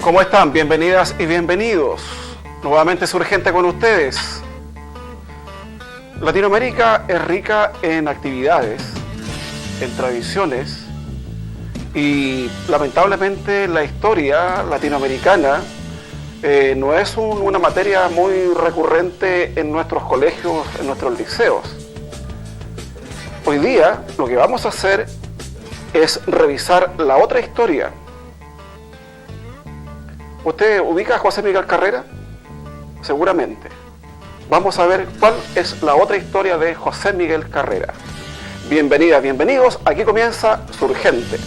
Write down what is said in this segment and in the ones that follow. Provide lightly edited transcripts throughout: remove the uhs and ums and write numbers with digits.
¿Cómo están? Bienvenidas y bienvenidos. Nuevamente es Urgente con ustedes. Latinoamérica es rica en actividades, en tradiciones y lamentablemente la historia latinoamericana no es una materia muy recurrente en nuestros colegios, en nuestros liceos. Hoy día lo que vamos a hacer es revisar la otra historia. ¿Usted ubica a José Miguel Carrera? Seguramente. Vamos a ver cuál es la otra historia de José Miguel Carrera. Bienvenidas, bienvenidos. Aquí comienza Surgente.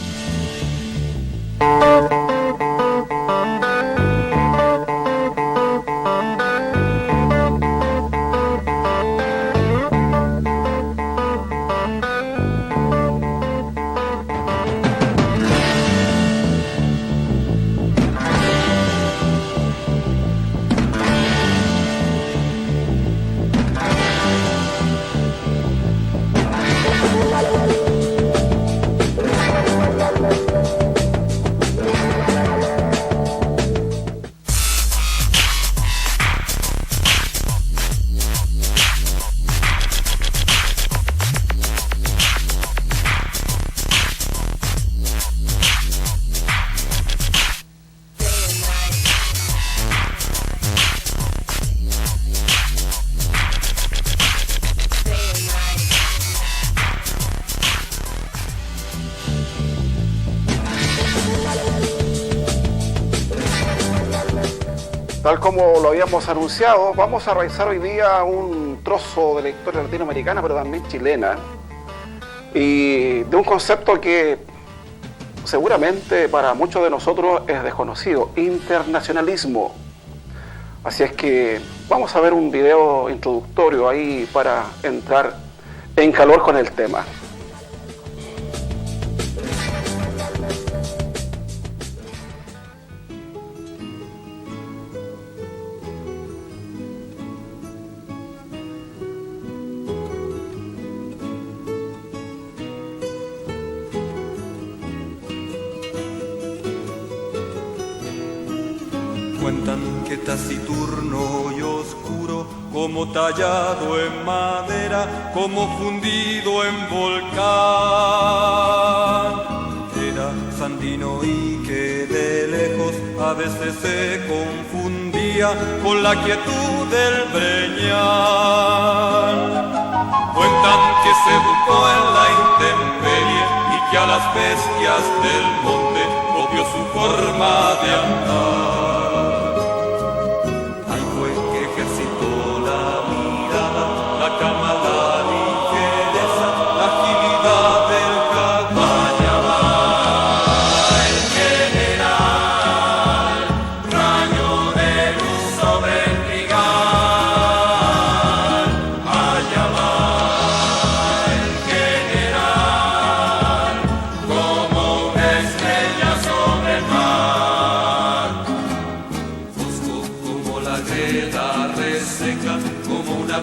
Tal como lo habíamos anunciado, vamos a revisar hoy día un trozo de la historia latinoamericana, pero también chilena, y de un concepto que seguramente para muchos de nosotros es desconocido: internacionalismo. Así es que vamos a ver un video introductorio ahí para entrar en calor con el tema. Cuentan que taciturno y oscuro, como tallado en madera, como fundido en volcán, era Sandino y que de lejos a veces se confundía con la quietud del Breñal. Cuentan que se educó en la intemperie y que a las bestias del monte copió su forma de andar.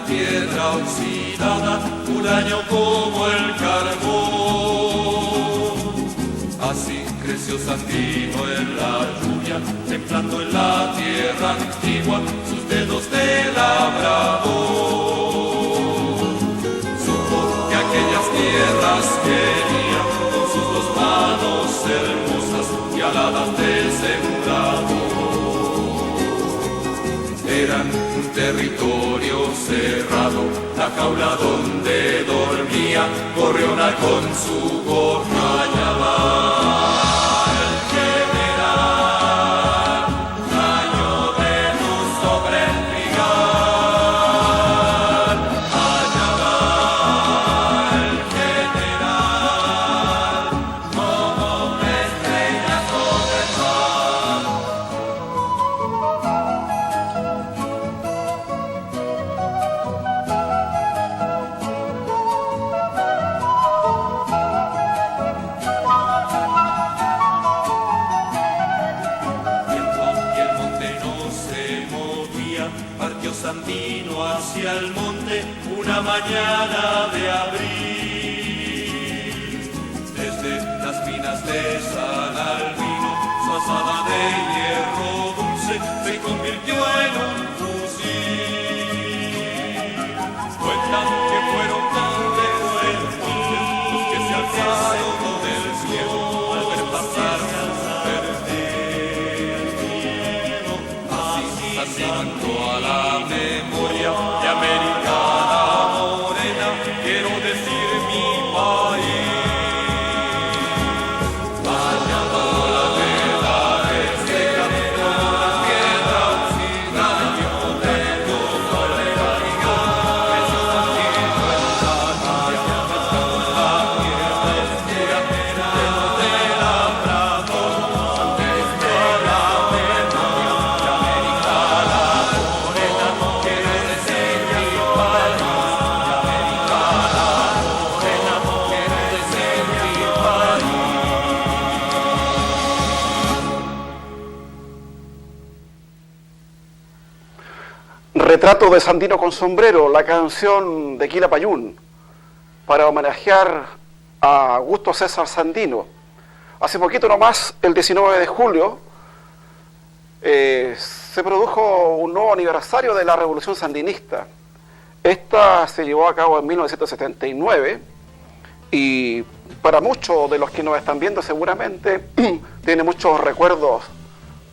Piedra oxidada, huraño como el carbón. Así creció Sandino en la lluvia, templando en la tierra antigua sus dedos de labrador. Supo que aquellas tierras quería con sus dos manos hermosas y aladas del sembrador. Eran un territorio cerrado, la jaula donde dormía Gorriona con su gorra. Allá va el general, rayo de luz sobre el trigal. Allá va el general, como una estrella sobre el mar. Sandino hacia el monte una mañana de abril. Desde las minas de San Albino, su azada de hierro Retrato de Sandino con sombrero, la canción de Quilapayún, para homenajear a Augusto César Sandino. Hace poquito nomás, el 19 de julio, se produjo un nuevo aniversario de la Revolución Sandinista. Esta se llevó a cabo en 1979 y para muchos de los que nos están viendo seguramente tiene muchos recuerdos,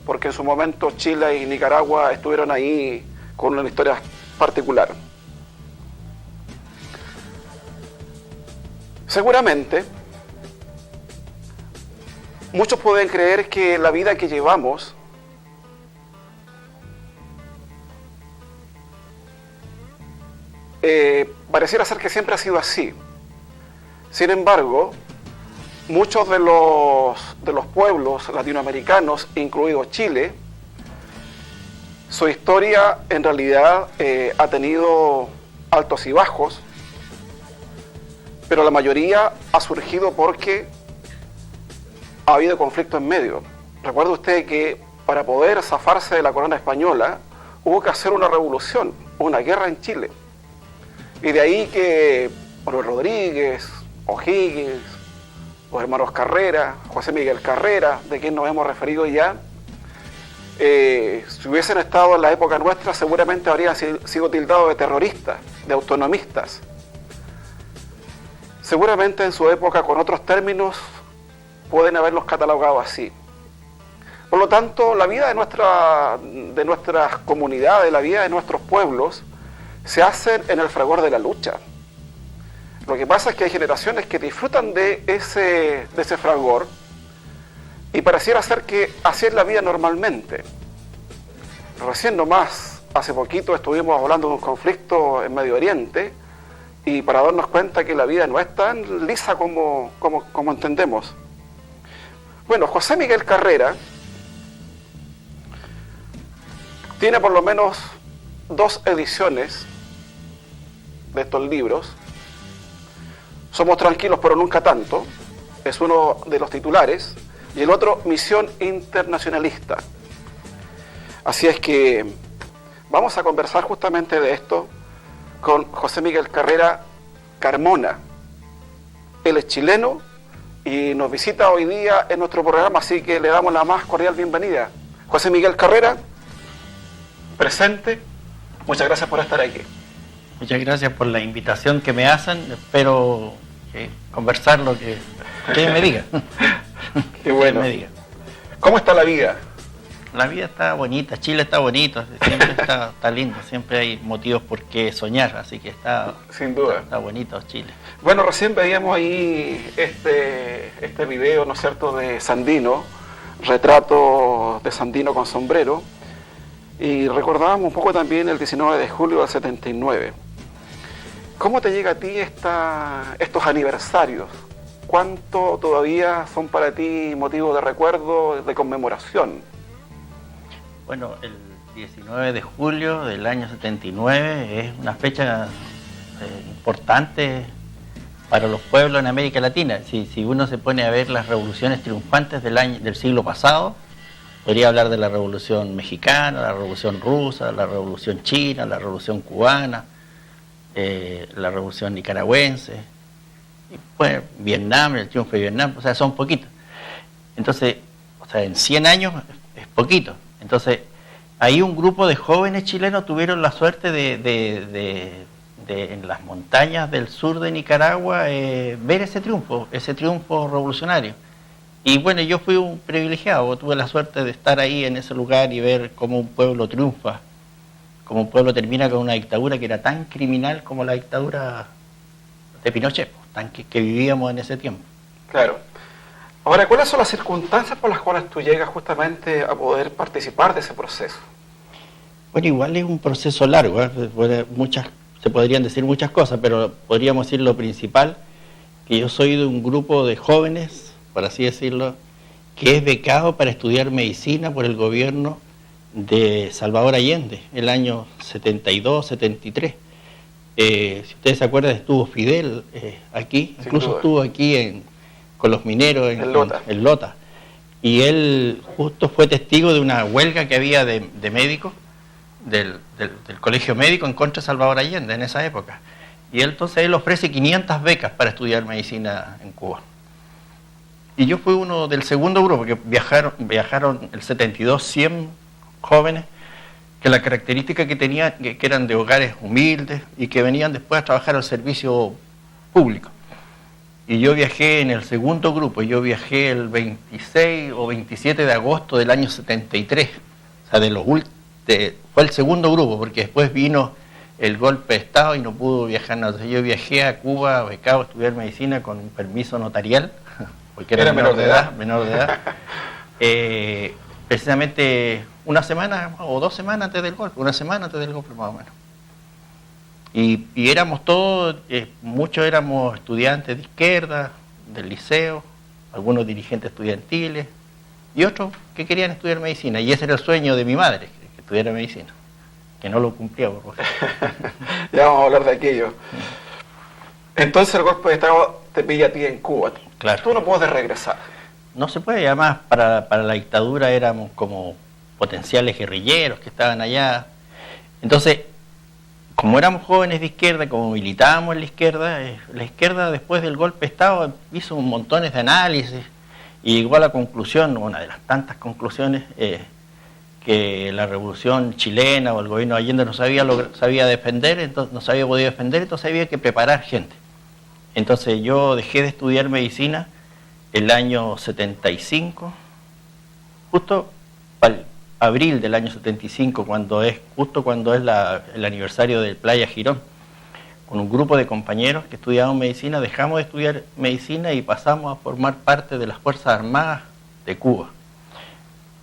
porque en su momento Chile y Nicaragua estuvieron ahí con una historia particular. Seguramente muchos pueden creer que la vida que llevamos pareciera ser que siempre ha sido así. Sin embargo, muchos de los pueblos latinoamericanos, incluido Chile, su historia en realidad ha tenido altos y bajos, pero la mayoría ha surgido porque ha habido conflicto en medio. Recuerde usted que para poder zafarse de la corona española hubo que hacer una revolución, una guerra en Chile. Y de ahí que Manuel Rodríguez, O'Higgins, los hermanos Carrera, José Miguel Carrera, de quien nos hemos referido ya, si hubiesen estado en la época nuestra, seguramente habrían sido tildados de terroristas, de autonomistas. Seguramente en su época, con otros términos, pueden haberlos catalogado así. Por lo tanto, la vida de nuestras comunidades, la vida de nuestros pueblos, se hacen en el fragor de la lucha. Lo que pasa es que hay generaciones que disfrutan de ese fragor y pareciera ser que así es la vida normalmente. Recién nomás, hace poquito estuvimos hablando de un conflicto en Medio Oriente y para darnos cuenta que la vida no es tan lisa como entendemos. Bueno, José Miguel Carrera tiene por lo menos 2 ediciones de estos libros. Somos tranquilos pero nunca tanto, es uno de los titulares, y el otro, Misión Internacionalista. Así es que vamos a conversar justamente de esto con José Miguel Carrera Carmona. Él es chileno y nos visita hoy día en nuestro programa, así que le damos la más cordial bienvenida. José Miguel Carrera, presente, muchas gracias por estar aquí. Muchas gracias por la invitación que me hacen, espero conversar lo que ustedes me digan. Qué bueno. Me digan. ¿Cómo está la vida? La vida está bonita, Chile está bonito, siempre está lindo, siempre hay motivos por qué soñar, así que sin duda. Está bonito Chile. Bueno, recién veíamos ahí este video, ¿no es cierto?, de Sandino, retrato de Sandino con sombrero, y recordábamos un poco también el 19 de julio del 79. ¿Cómo te llega a ti estos aniversarios? ¿Cuánto todavía son para ti motivos de recuerdo, de conmemoración? Bueno, el 19 de julio del año 79 es una fecha importante para los pueblos en América Latina. Si uno se pone a ver las revoluciones triunfantes del siglo pasado, podría hablar de la Revolución Mexicana, la Revolución Rusa, la Revolución China, la Revolución Cubana, la Revolución Nicaragüense, y pues Vietnam, el triunfo de Vietnam, o sea, son poquitos. Entonces, o sea, en 100 años es poquito. Entonces, ahí un grupo de jóvenes chilenos tuvieron la suerte de en las montañas del sur de Nicaragua ver ese triunfo revolucionario. Y bueno, yo fui un privilegiado, tuve la suerte de estar ahí en ese lugar y ver cómo un pueblo triunfa, cómo un pueblo termina con una dictadura que era tan criminal como la dictadura de Pinochet, que vivíamos en ese tiempo. Claro. Ahora, ¿cuáles son las circunstancias por las cuales tú llegas justamente a poder participar de ese proceso? Bueno, igual es un proceso largo, se podrían decir muchas cosas, pero podríamos decir lo principal, que yo soy de un grupo de jóvenes, por así decirlo, que es becado para estudiar medicina por el gobierno de Salvador Allende, el año 72, 73. Si ustedes se acuerdan, estuvo Fidel aquí, incluso estuvo aquí con los mineros en Lota. Y él justo fue testigo de una huelga que había de médicos, del Colegio Médico en contra de Salvador Allende en esa época. Y él ofrece 500 becas para estudiar medicina en Cuba. Y yo fui uno del segundo grupo, que viajaron el 72, 100 jóvenes, que la característica que tenían, que eran de hogares humildes y que venían después a trabajar al servicio público. Y yo viajé en el segundo grupo, yo viajé el 26 o 27 de agosto del año 73, o sea, fue el segundo grupo, porque después vino el golpe de Estado y no pudo viajar nada. Entonces yo viajé a Cuba, becado, a estudiar medicina con un permiso notarial, porque era menor de edad. Precisamente una semana o 2 semanas antes del golpe, más o menos. Y éramos todos, muchos éramos estudiantes de izquierda, del liceo, algunos dirigentes estudiantiles y otros que querían estudiar medicina. Y ese era el sueño de mi madre, que estudiara medicina, que no lo cumplía. Ya vamos a hablar de aquello. Entonces el golpe de Estado te pilla a ti en Cuba. Claro. Tú no puedes regresar. No se puede, además para la dictadura éramos como potenciales guerrilleros que estaban allá. Entonces, como éramos jóvenes de izquierda, como militábamos en la izquierda después del golpe de Estado hizo un montón de análisis y llegó a la conclusión, una de las tantas conclusiones, que la revolución chilena o el gobierno de Allende no sabía defender, entonces no se había podido defender, entonces había que preparar gente. Entonces yo dejé de estudiar medicina el año 75, justo al abril del año 75, cuando es el aniversario del Playa Girón, con un grupo de compañeros que estudiaban medicina, dejamos de estudiar medicina y pasamos a formar parte de las Fuerzas Armadas de Cuba.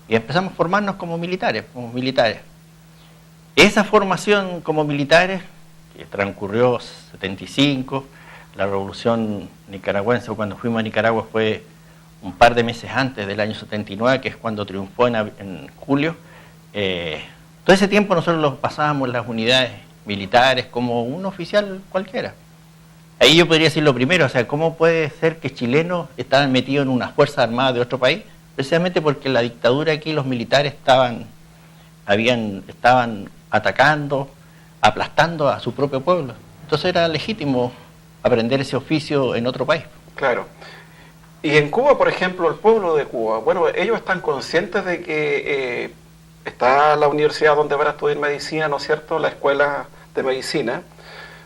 Y empezamos a formarnos como militares. Esa formación como militares, que transcurrió 75, la revolución nicaragüense, cuando fuimos a Nicaragua fue un par de meses antes del año 79, que es cuando triunfó en julio. Todo ese tiempo nosotros lo pasábamos en las unidades militares como un oficial cualquiera. Ahí yo podría decir lo primero, o sea, ¿cómo puede ser que chilenos estaban metidos en unas fuerzas armadas de otro país? Precisamente porque la dictadura aquí, los militares estaban atacando, aplastando a su propio pueblo. Entonces era legítimo aprender ese oficio en otro país. Claro. Y en Cuba, por ejemplo, el pueblo de Cuba, bueno, ellos están conscientes de que está la universidad donde van a estudiar medicina, ¿no es cierto?, la escuela de medicina,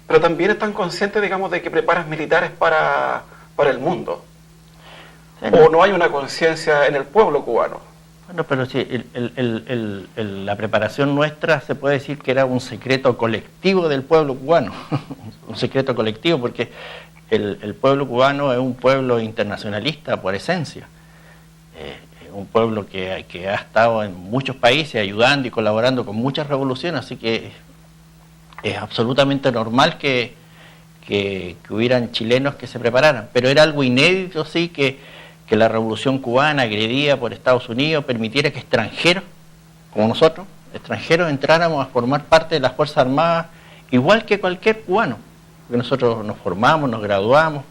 pero también están conscientes, digamos, de que preparas militares para el mundo. Sí, ¿o no hay una conciencia en el pueblo cubano? Bueno, pero sí, la preparación nuestra se puede decir que era un secreto colectivo del pueblo cubano, un secreto colectivo, porque el pueblo cubano es un pueblo internacionalista por esencia, un pueblo que ha estado en muchos países ayudando y colaborando con muchas revoluciones, así que es absolutamente normal que hubieran chilenos que se prepararan, pero era algo inédito, sí, que la revolución cubana, agredida por Estados Unidos, permitiera que extranjeros, como nosotros, extranjeros, entráramos a formar parte de las Fuerzas Armadas, igual que cualquier cubano, porque nosotros nos formamos, nos graduamos,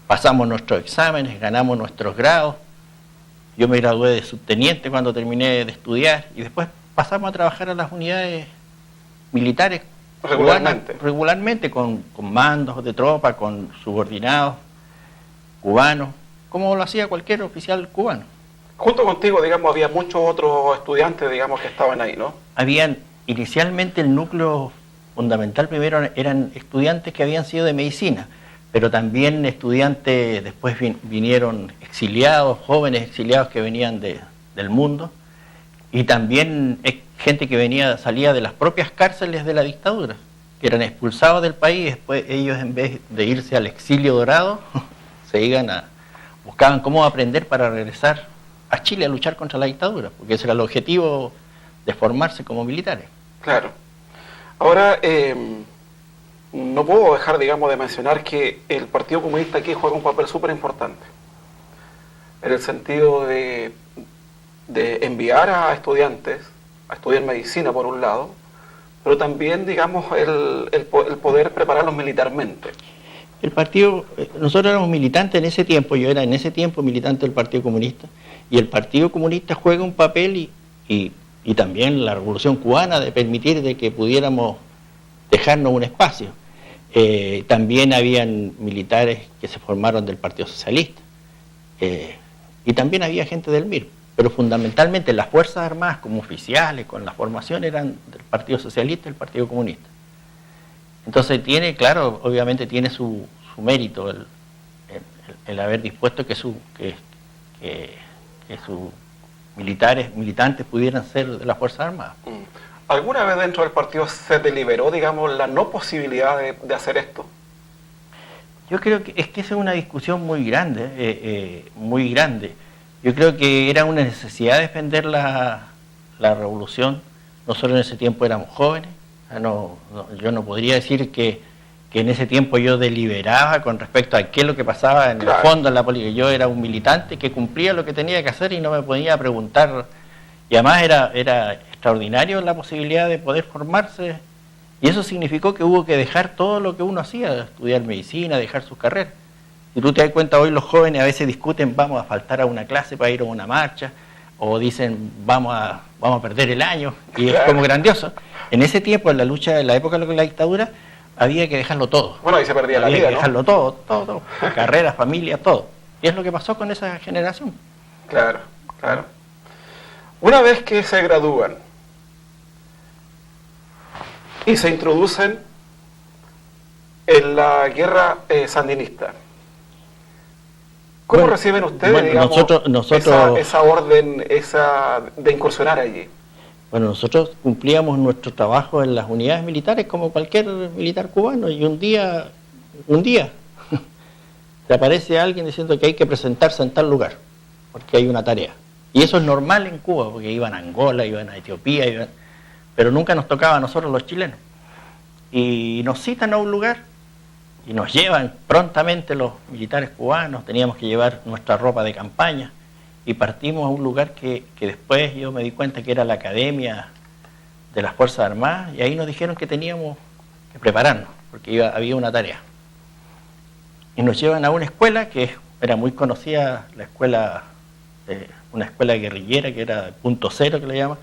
pasamos nuestros exámenes, ganamos nuestros grados. Yo me gradué de subteniente cuando terminé de estudiar y después pasamos a trabajar a las unidades militares regularmente con mandos de tropa, con subordinados cubanos, como lo hacía cualquier oficial cubano. Junto contigo, digamos, había muchos otros estudiantes, digamos, que estaban ahí, ¿no? Habían, inicialmente el núcleo fundamental primero eran estudiantes que habían sido de medicina, pero también estudiantes, después vinieron exiliados, jóvenes exiliados que venían del mundo, y también gente que salía de las propias cárceles de la dictadura, que eran expulsados del país, y después ellos, en vez de irse al exilio dorado, buscaban cómo aprender para regresar a Chile a luchar contra la dictadura, porque ese era el objetivo de formarse como militares. Claro. Ahora, no puedo dejar, digamos, de mencionar que el Partido Comunista aquí juega un papel súper importante, en el sentido de enviar a estudiantes a estudiar medicina, por un lado, pero también, digamos, el poder prepararlos militarmente. El partido, nosotros éramos militantes en ese tiempo, yo era en ese tiempo militante del Partido Comunista, y el Partido Comunista juega un papel y y también la Revolución Cubana de permitir de que pudiéramos dejarnos un espacio. También habían militares que se formaron del Partido Socialista, y también había gente del MIR, pero fundamentalmente las Fuerzas Armadas como oficiales, con la formación, eran del Partido Socialista y del Partido Comunista. Entonces tiene, claro, obviamente tiene su mérito el haber dispuesto que sus militantes pudieran ser de las Fuerzas Armadas. ¿Alguna vez dentro del partido se deliberó, digamos, la no posibilidad de hacer esto? Yo creo que esa es una discusión muy grande, muy grande. Yo creo que era una necesidad defender la revolución. Nosotros en ese tiempo éramos jóvenes. Yo no podría decir que en ese tiempo yo deliberaba con respecto a qué es lo que pasaba en el fondo en la política. Yo era un militante que cumplía lo que tenía que hacer y no me podía preguntar. Y además era extraordinario la posibilidad de poder formarse, y eso significó que hubo que dejar todo lo que uno hacía, estudiar medicina, dejar sus carreras. Si tú te das cuenta, hoy los jóvenes a veces discuten, vamos a faltar a una clase para ir a una marcha, o dicen, vamos a perder el año, y es como grandioso. En ese tiempo, en la lucha, en la época de la dictadura, había que dejarlo todo. Bueno, ahí se perdía la vida, había que dejarlo todo, carrera, familia, todo. Y es lo que pasó con esa generación. Claro, claro. Una vez que se gradúan y se introducen en la guerra sandinista, ¿cómo reciben ustedes, digamos, esa orden de incursionar allí? Bueno, nosotros cumplíamos nuestro trabajo en las unidades militares como cualquier militar cubano, y un día te aparece alguien diciendo que hay que presentarse en tal lugar, porque hay una tarea. Y eso es normal en Cuba, porque iban a Angola, iban a Etiopía, pero nunca nos tocaba a nosotros los chilenos. Y nos citan a un lugar y nos llevan prontamente los militares cubanos, teníamos que llevar nuestra ropa de campaña y partimos a un lugar que después yo me di cuenta que era la Academia de las Fuerzas Armadas, y ahí nos dijeron que teníamos que prepararnos, porque había una tarea. Y nos llevan a una escuela que era muy conocida, la escuela... una escuela guerrillera que era Punto Cero, que le llaman,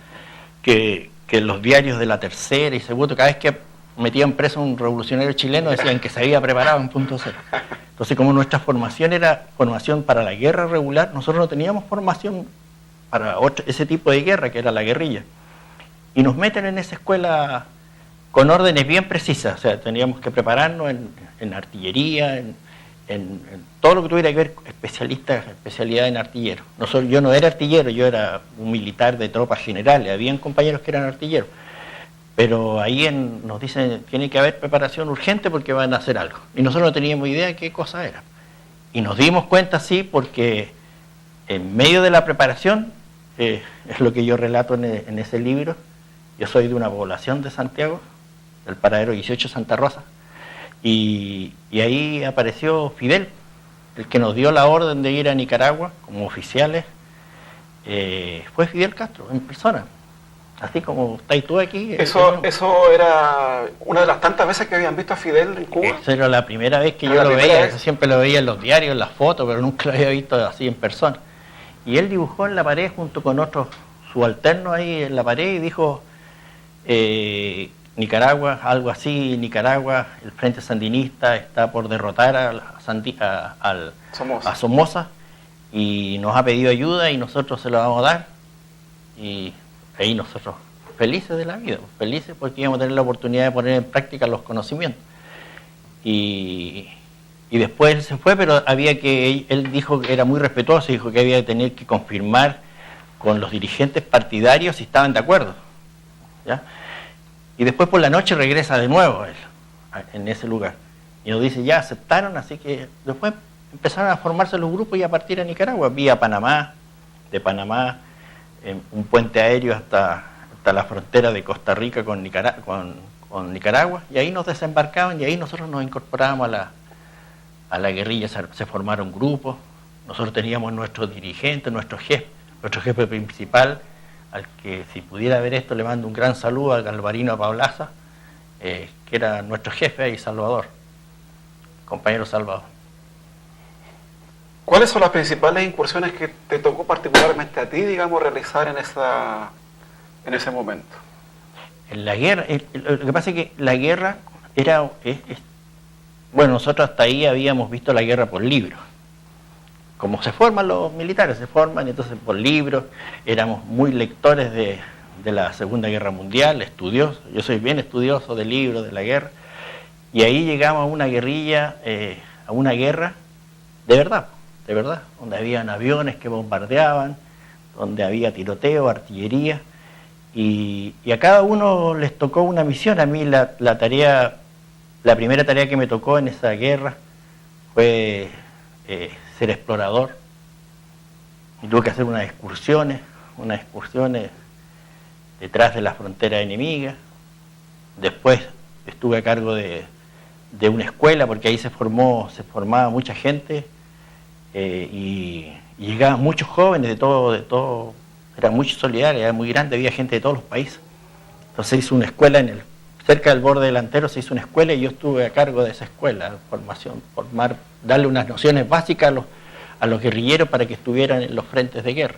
que los diarios de la Tercera y Segundo, cada vez que metían preso a un revolucionario chileno, decían que se había preparado en Punto Cero. Entonces, como nuestra formación era formación para la guerra regular, nosotros no teníamos formación para ese tipo de guerra, que era la guerrilla. Y nos meten en esa escuela con órdenes bien precisas, o sea, teníamos que prepararnos en artillería, en todo lo que tuviera que ver especialidad en artillero. Yo no era artillero, yo era un militar de tropas generales, habían compañeros que eran artilleros, pero ahí nos dicen, tiene que haber preparación urgente porque van a hacer algo. Y nosotros no teníamos idea de qué cosa era. Y nos dimos cuenta, sí, porque en medio de la preparación, es lo que yo relato en ese libro, yo soy de una población de Santiago, del paradero 18 Santa Rosa, y ahí apareció Fidel, el que nos dio la orden de ir a Nicaragua como oficiales. Fue Fidel Castro en persona, así como estás tú aquí. ¿Eso era una de las tantas veces que habían visto a Fidel en Cuba? Esa era la primera vez que yo lo veía. Siempre lo veía en los diarios, en las fotos, pero nunca lo había visto así en persona. Y él dibujó en la pared junto con otros subalternos ahí en la pared y dijo, Nicaragua, algo así, Nicaragua, el Frente Sandinista está por derrotar a Somoza, y nos ha pedido ayuda y nosotros se lo vamos a dar. Y ahí nosotros felices de la vida, felices porque íbamos a tener la oportunidad de poner en práctica los conocimientos. Y después él se fue, pero él dijo que era muy respetuoso, dijo que había que tener que confirmar con los dirigentes partidarios si estaban de acuerdo, ¿ya? Y después por la noche regresa de nuevo él, en ese lugar. Y nos dice, ya aceptaron, así que después empezaron a formarse los grupos y a partir a Nicaragua, vía Panamá, de Panamá, un puente aéreo hasta la frontera de Costa Rica con Nicaragua, y ahí nos desembarcaban y ahí nosotros nos incorporábamos a la guerrilla, se formaron grupos, nosotros teníamos nuestros dirigentes, nuestro jefe principal, al que si pudiera ver esto le mando un gran saludo al Galvarino Paulaza, que era nuestro jefe ahí, Salvador, compañero Salvador. ¿Cuáles son las principales incursiones que te tocó particularmente a ti, digamos, realizar en en ese momento? En la guerra, lo que pasa es que la guerra era... bueno, nosotros hasta ahí habíamos visto la guerra por libros. Como se forman los militares, se forman entonces por libros, éramos muy lectores de la Segunda Guerra Mundial, estudiosos, yo soy bien estudioso de libros, de la guerra, y ahí llegamos a una guerrilla, a una guerra de verdad, donde habían aviones que bombardeaban, donde había tiroteo, artillería, y a cada uno les tocó una misión. A mí la primera tarea que me tocó en esa guerra fue ser explorador, y tuve que hacer unas excursiones detrás de la frontera enemiga. Después estuve a cargo de una escuela, porque ahí se formaba mucha gente, y llegaban muchos jóvenes de todo, era muy solidaria, era muy grande, había gente de todos los países. Entonces se hizo una escuela cerca del borde delantero, se hizo una escuela y yo estuve a cargo de esa escuela, darle unas nociones básicas a los guerrilleros para que estuvieran en los frentes de guerra.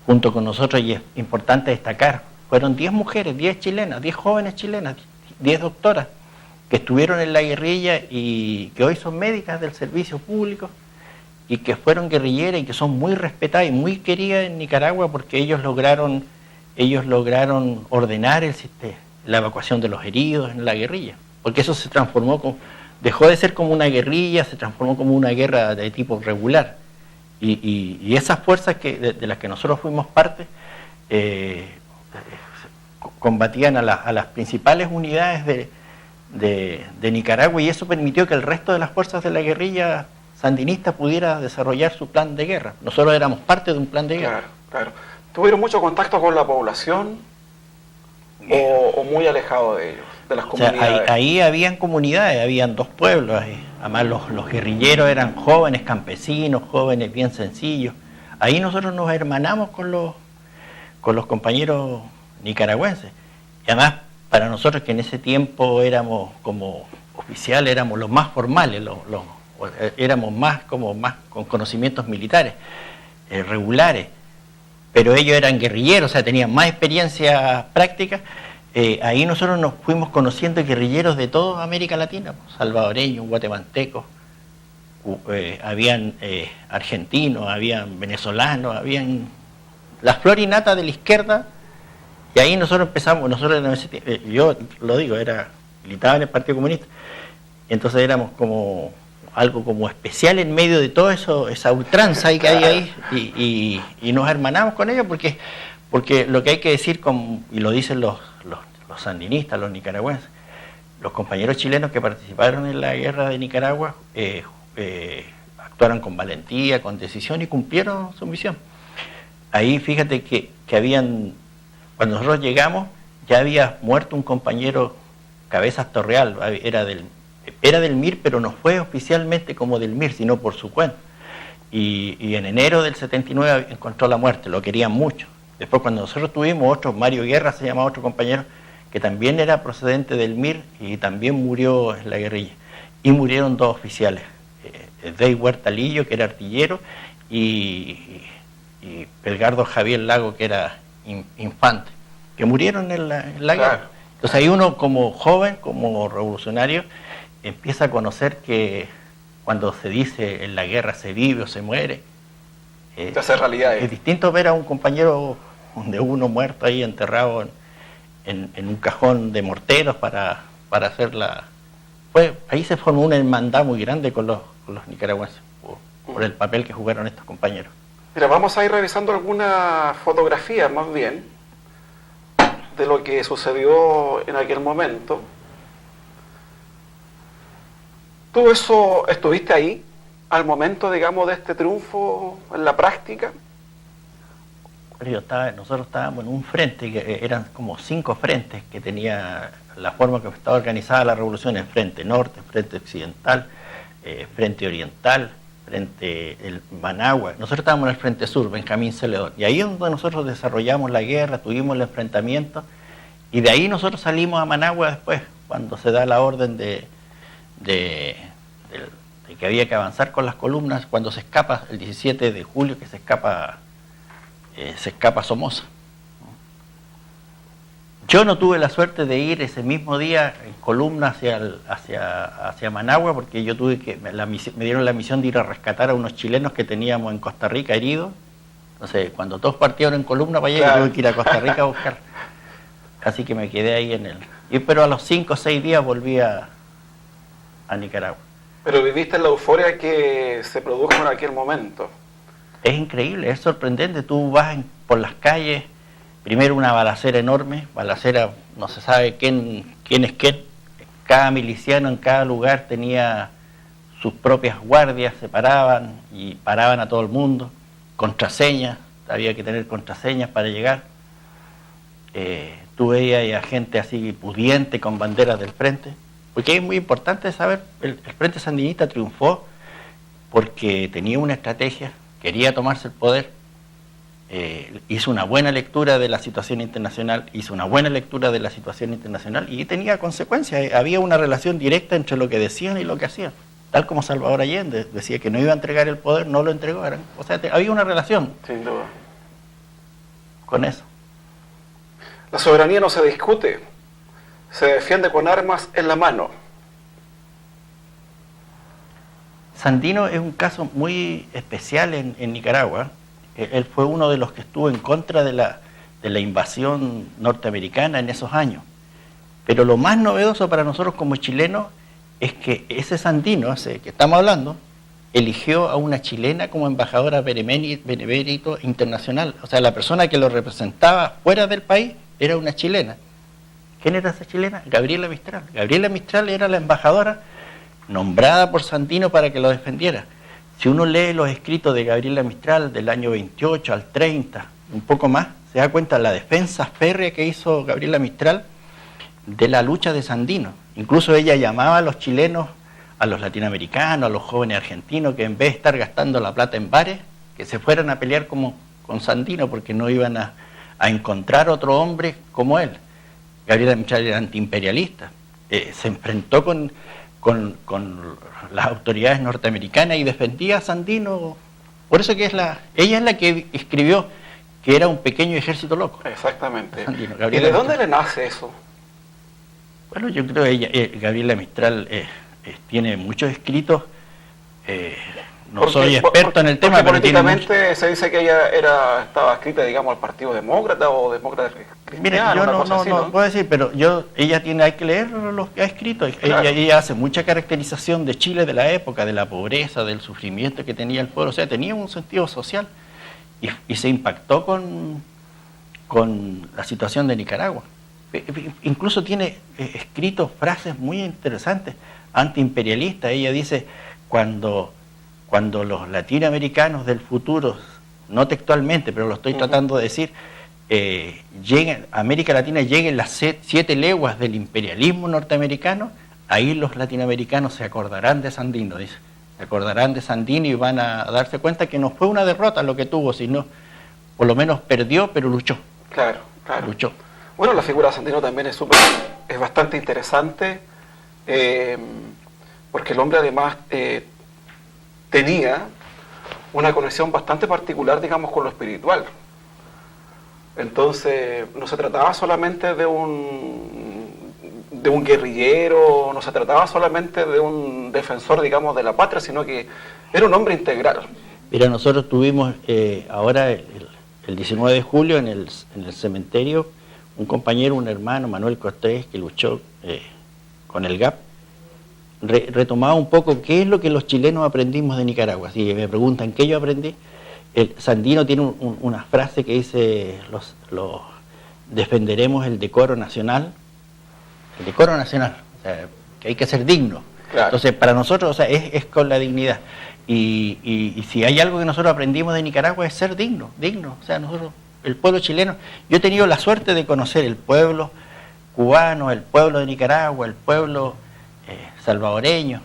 Junto con nosotros, y es importante destacar, fueron 10 mujeres, 10 chilenas, 10 jóvenes chilenas, 10 doctoras, que estuvieron en la guerrilla y que hoy son médicas del servicio público, y que fueron guerrilleras y que son muy respetadas y muy queridas en Nicaragua, porque ellos lograron ordenar la evacuación de los heridos en la guerrilla, porque eso se transformó, dejó de ser como una guerrilla, se transformó como una guerra de tipo regular. Y esas fuerzas de las que nosotros fuimos parte combatían a las principales unidades de Nicaragua, y eso permitió que el resto de las fuerzas de la guerrilla sandinista pudiera desarrollar su plan de guerra. Nosotros éramos parte de un plan de guerra. Claro. ¿Tuvieron mucho contacto con la población o muy alejado de ellos, de las comunidades? Ahí habían comunidades, habían 2 pueblos. Además los guerrilleros eran jóvenes campesinos, jóvenes bien sencillos. Ahí nosotros nos hermanamos con los compañeros nicaragüenses. Y además, para nosotros, que en ese tiempo éramos como oficiales, éramos los más formales, éramos más con conocimientos militares, regulares, pero ellos eran guerrilleros, o sea, tenían más experiencia práctica. Ahí nosotros nos fuimos conociendo guerrilleros de toda América Latina, salvadoreños, guatemaltecos, habían argentinos, habían venezolanos, habían la flor y nata de la izquierda. Y ahí nosotros empezamos, yo lo digo, militaba en el Partido Comunista, entonces éramos como algo como especial en medio de todo eso, esa ultranza ahí que hay ahí, y nos hermanamos con ellos, porque lo que hay que decir, y lo dicen los sandinistas, los nicaragüenses, los compañeros chilenos que participaron en la guerra de Nicaragua actuaron con valentía, con decisión, y cumplieron su misión. Ahí fíjate que cuando nosotros llegamos, ya había muerto un compañero, Cabezas Torreal, era del MIR, pero no fue oficialmente como del MIR, sino por su cuenta. Y en enero del 79 encontró la muerte, lo querían mucho. Después, cuando nosotros tuvimos otro, Mario Guerra se llamaba otro compañero, que también era procedente del MIR y también murió en la guerrilla. Y murieron 2 oficiales, Dey Huerta Lillo, que era artillero, y Pelgardo Javier Lago, que era infante, que murieron en la guerra. Entonces ahí uno, como joven, como revolucionario, empieza a conocer que cuando se dice en la guerra se vive o se muere, es distinto ver a un compañero de uno muerto ahí enterrado en un cajón de morteros para hacerla. Pues ahí se formó una hermandad muy grande con los nicaragüenses por el papel que jugaron estos compañeros. Mira, vamos a ir revisando algunas fotografías más bien de lo que sucedió en aquel momento. ¿Tú estuviste ahí al momento, digamos, de este triunfo en la práctica? Nosotros estábamos en un frente, que eran como 5 frentes que tenía la forma que estaba organizada la revolución: el frente norte, frente occidental, frente oriental, frente el Managua. Nosotros estábamos en el frente sur, Benjamín Celedón, y ahí es donde nosotros desarrollamos la guerra, tuvimos el enfrentamiento, y de ahí nosotros salimos a Managua después, cuando se da la orden de que había que avanzar con las columnas, cuando se escapa el 17 de julio, que se escapa Somoza. Yo no tuve la suerte de ir ese mismo día en columna hacia Managua, porque yo tuve que, me dieron la misión de ir a rescatar a unos chilenos que teníamos en Costa Rica heridos. Entonces, cuando todos partieron en columna para allá, yo tuve que ir a Costa Rica a buscar. Así que me quedé ahí pero a los 5 o 6 días volví a Nicaragua. Pero viviste la euforia que se produjo en aquel momento. Es increíble, es sorprendente. Tú vas por las calles, primero una balacera enorme, no se sabe quién es quién. Cada miliciano en cada lugar tenía sus propias guardias, se paraban y paraban a todo el mundo. Contraseñas, había que tener contraseñas para llegar. Tú veías a gente así pudiente con banderas del frente. Porque es muy importante saber, el Frente Sandinista triunfó porque tenía una estrategia, quería tomarse el poder, hizo una buena lectura de la situación internacional, y tenía consecuencias. Había una relación directa entre lo que decían y lo que hacían. Tal como Salvador Allende decía que no iba a entregar el poder, no lo entregó. O sea, había una relación. Sin duda. Con eso. La soberanía no se discute, se defiende con armas en la mano. Sandino es un caso muy especial en Nicaragua. Él fue uno de los que estuvo en contra de la invasión norteamericana en esos años. Pero lo más novedoso para nosotros como chilenos es que ese Sandino, ese que estamos hablando, eligió a una chilena como embajadora benemérito internacional. O sea, la persona que lo representaba fuera del país era una chilena. ¿Quién era esa chilena? Gabriela Mistral. Gabriela Mistral era la embajadora nombrada por Sandino para que lo defendiera. Si uno lee los escritos de Gabriela Mistral del año 28 al 30, un poco más, se da cuenta de la defensa férrea que hizo Gabriela Mistral de la lucha de Sandino. Incluso ella llamaba a los chilenos, a los latinoamericanos, a los jóvenes argentinos, que en vez de estar gastando la plata en bares, que se fueran a pelear con Sandino, porque no iban a encontrar otro hombre como él. Gabriela Mistral era antiimperialista, se enfrentó con las autoridades norteamericanas y defendía a Sandino. Por eso que ella es la que escribió que era un pequeño ejército loco. Exactamente. Sandino, ¿Y de dónde le nace eso? Bueno, yo creo que Gabriela Mistral tiene muchos escritos. No soy experto en el tema, pero políticamente se dice que ella estaba escrita, digamos, al Partido Demócrata o Demócrata Cristiano. Mire, yo no puedo decir, pero hay que leer lo que ha escrito. Claro. Ella hace mucha caracterización de Chile de la época, de la pobreza, del sufrimiento que tenía el pueblo. O sea, tenía un sentido social y se impactó con la situación de Nicaragua. Incluso tiene escritos frases muy interesantes, antiimperialistas. Ella dice, cuando los latinoamericanos del futuro, no textualmente, pero lo estoy tratando de decir, América Latina lleguen las 7 leguas del imperialismo norteamericano, ahí los latinoamericanos se acordarán de Sandino, dice. Se acordarán de Sandino y van a darse cuenta que no fue una derrota lo que tuvo, sino por lo menos perdió, pero luchó. Claro, claro. Luchó. Bueno, la figura de Sandino también es bastante interesante, porque el hombre además tenía una conexión bastante particular, digamos, con lo espiritual. Entonces, no se trataba solamente de un guerrillero, no se trataba solamente de un defensor, digamos, de la patria, sino que era un hombre integral. Mira, nosotros tuvimos ahora el 19 de julio en el cementerio un compañero, un hermano, Manuel Cortés, que luchó con el GAP, retomaba un poco qué es lo que los chilenos aprendimos de Nicaragua. Si me preguntan qué yo aprendí, Sandino tiene una frase que dice, defenderemos el decoro nacional, o sea, que hay que ser digno. Claro. Entonces, para nosotros, o sea, es con la dignidad. Y si hay algo que nosotros aprendimos de Nicaragua es ser digno. O sea, nosotros, el pueblo chileno, yo he tenido la suerte de conocer el pueblo cubano, el pueblo de Nicaragua, el pueblo salvadoreño,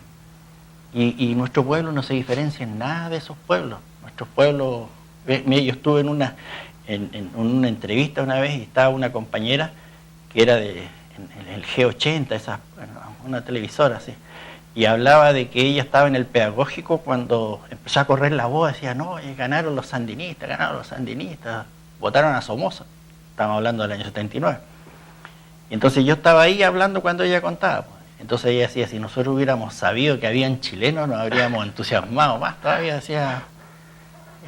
y nuestro pueblo no se diferencia en nada de esos pueblos. Nuestro pueblo, yo estuve en una entrevista una vez y estaba una compañera que era en el G80, una televisora así, y hablaba de que ella estaba en el pedagógico cuando empezó a correr la voz, decía, no, ganaron los sandinistas, votaron a Somoza, estamos hablando del año 79. Entonces yo estaba ahí hablando cuando ella contaba. Pues. Entonces ella decía, si nosotros hubiéramos sabido que habían chilenos, nos habríamos entusiasmado más todavía, decía,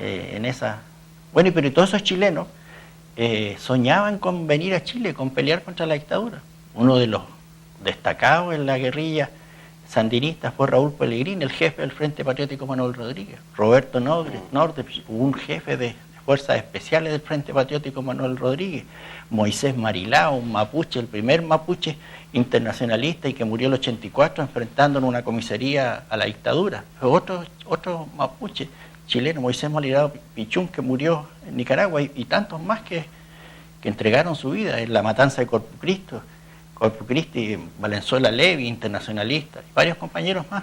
en esa... Bueno, pero todos esos chilenos soñaban con venir a Chile, con pelear contra la dictadura. Uno de los destacados en la guerrilla sandinista fue Raúl Pellegrini, el jefe del Frente Patriótico Manuel Rodríguez. Roberto Nordre, un jefe de fuerzas especiales del Frente Patriótico Manuel Rodríguez. Moisés Marilao, un mapuche, el primer mapuche internacionalista y que murió en el 84 enfrentando en una comisaría a la dictadura. Otro mapuche chileno, Moisés Marilao Pichún, que murió en Nicaragua, y tantos más que entregaron su vida en la matanza de Corpus Christi, Valenzuela Levi, internacionalista, y varios compañeros más.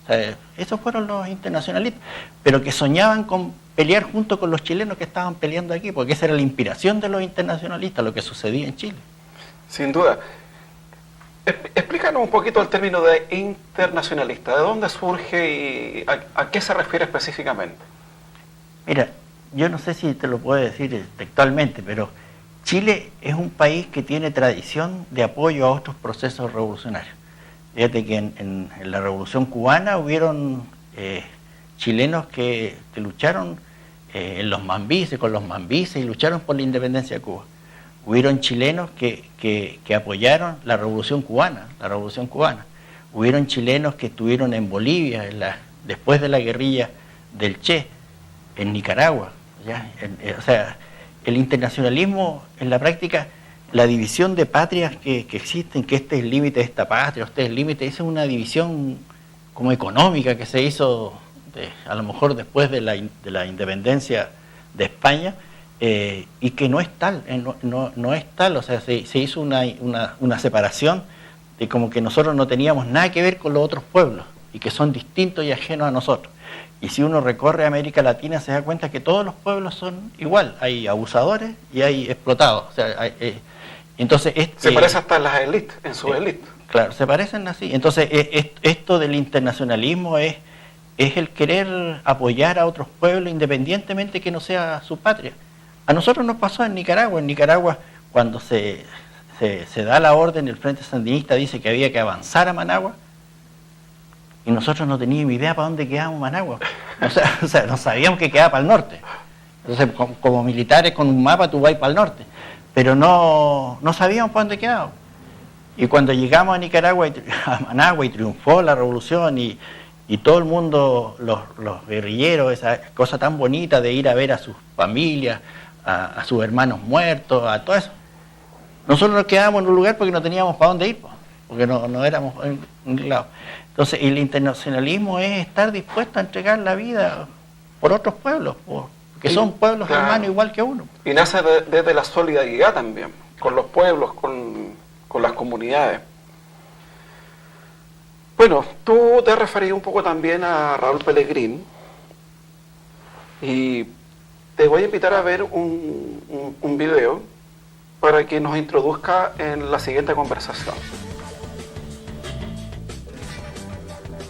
O sea, esos fueron los internacionalistas, pero que soñaban con pelear junto con los chilenos que estaban peleando aquí, porque esa era la inspiración de los internacionalistas, lo que sucedía en Chile. Sin duda. Explícanos un poquito el término de internacionalista. ¿De dónde surge y a qué se refiere específicamente? Mira, yo no sé si te lo puedo decir textualmente, pero Chile es un país que tiene tradición de apoyo a otros procesos revolucionarios. Fíjate que en la Revolución Cubana hubieron chilenos que lucharon en los mambises, con los mambises, y lucharon por la independencia de Cuba. Hubieron chilenos que apoyaron la Revolución Cubana, Hubieron chilenos que estuvieron en Bolivia, después de la guerrilla del Che, en Nicaragua. ¿Ya? O sea, el internacionalismo en la práctica, la división de patrias que existen, que este es el límite de esta patria, este es el límite, esa es una división como económica que se hizo a lo mejor después de la independencia de España, y que no es tal, no es tal, o sea, se hizo una separación de como que nosotros no teníamos nada que ver con los otros pueblos y que son distintos y ajenos a nosotros. Y si uno recorre América Latina se da cuenta que todos los pueblos son igual, hay abusadores y hay explotados. O sea, entonces se parece hasta en las élites, en sus élites. Claro, se parecen así. Entonces esto del internacionalismo es el querer apoyar a otros pueblos independientemente que no sea su patria. A nosotros nos pasó en Nicaragua. En Nicaragua, cuando se da la orden, el Frente Sandinista dice que había que avanzar a Managua, y nosotros no teníamos idea para dónde quedaba Managua. O sea, no sabíamos que quedaba para el norte. Entonces, como militares con un mapa tú vas para el norte, pero no sabíamos para dónde quedaba. Y cuando llegamos a Nicaragua, a Managua, y triunfó la revolución, y todo el mundo, los guerrilleros, esa cosa tan bonita de ir a ver a sus familias, a sus hermanos muertos, a todo eso. Nosotros nos quedábamos en un lugar porque no teníamos para dónde ir, porque no éramos en un lado. Entonces, el internacionalismo es estar dispuesto a entregar la vida por otros pueblos, porque son pueblos hermanos igual que uno. Y nace desde la solidaridad también, con los pueblos, con las comunidades. Bueno, tú te has referido un poco también a Raúl Pellegrini, y te voy a invitar a ver un video para que nos introduzca en la siguiente conversación.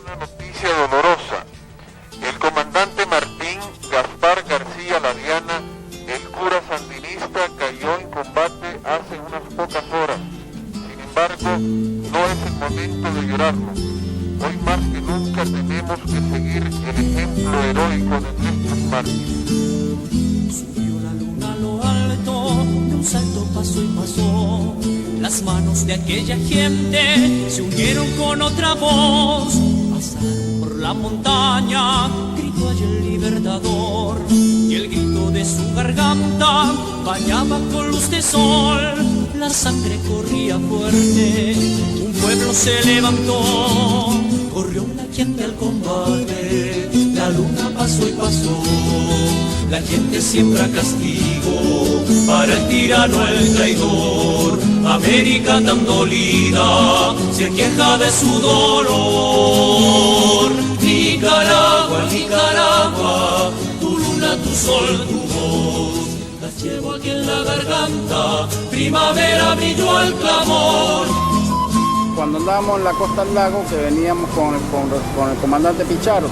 Una noticia dolorosa. El comandante Martín Gaspar García Laviana, el cura sandinista, cayó en combate hace unas pocas horas. Sin embargo, no es el momento de llorarlo. Hoy más que nunca tenemos que seguir el ejemplo heroico de nuestros mártires. Subió la luna a lo alto, de un salto pasó y pasó. Las manos de aquella gente se unieron con otra voz. Pasaron por la montaña, gritó allí el libertador. Y el grito de su garganta bañaba con luz de sol. La sangre corría fuerte, un pueblo se levantó. Corrió la gente al combate, la luna pasó y pasó. La gente siembra castigo para el tirano, el traidor. América tan dolida se queja de su dolor. Nicaragua, Nicaragua, tu luna, tu sol, tu voz. Las llevo aquí en la garganta, primavera brilló el clamor. Cuando andábamos en la costa del lago, que veníamos con el comandante Pichardo,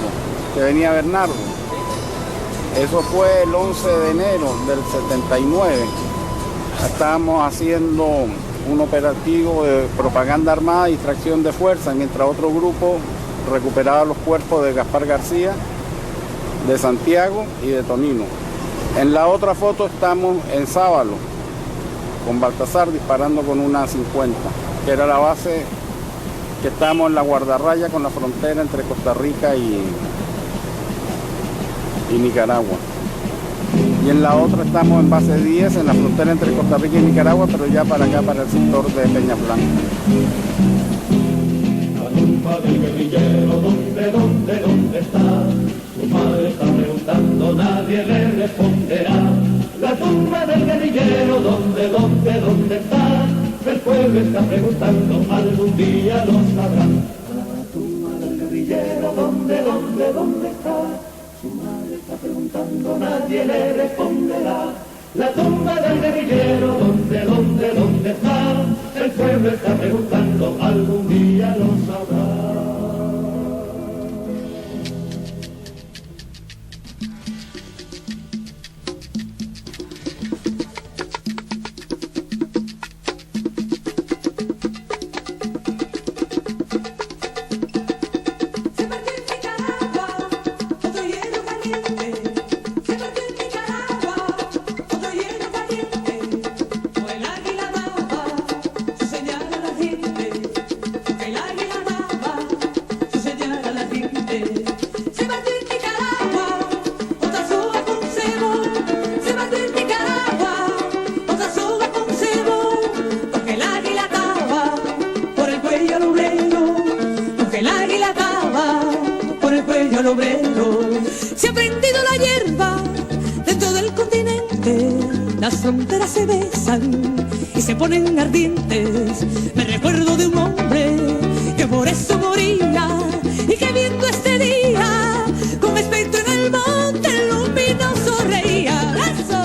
que venía Bernardo. Eso fue el 11 de enero del 79. Estábamos haciendo un operativo de propaganda armada y distracción de fuerza, mientras otro grupo recuperaba los cuerpos de Gaspar García, de Santiago y de Tonino. En la otra foto estamos en Sábalo, con Baltasar disparando con una 50, que era la base que estábamos en la guardarraya con la frontera entre Costa Rica y Nicaragua. Y en la otra estamos en base 10, en la frontera entre Costa Rica y Nicaragua, pero ya para acá, para el sector de Peñas Blancas. La tumba del guerrillero, ¿dónde está? Su madre está preguntando, nadie le responderá. La tumba del guerrillero, ¿dónde está? El pueblo está preguntando, algún día lo sabrá. La tumba del guerrillero, ¿dónde está? Su madre está preguntando, nadie le responderá. La tumba del guerrillero, ¿dónde está? El pueblo está preguntando, algún día lo sabrá. Se ha prendido la hierba dentro del continente, las fronteras se besan y se ponen ardientes. Me recuerdo de un hombre que por eso moría y que viendo este día con espectro en el monte luminoso reía. ¡Eso!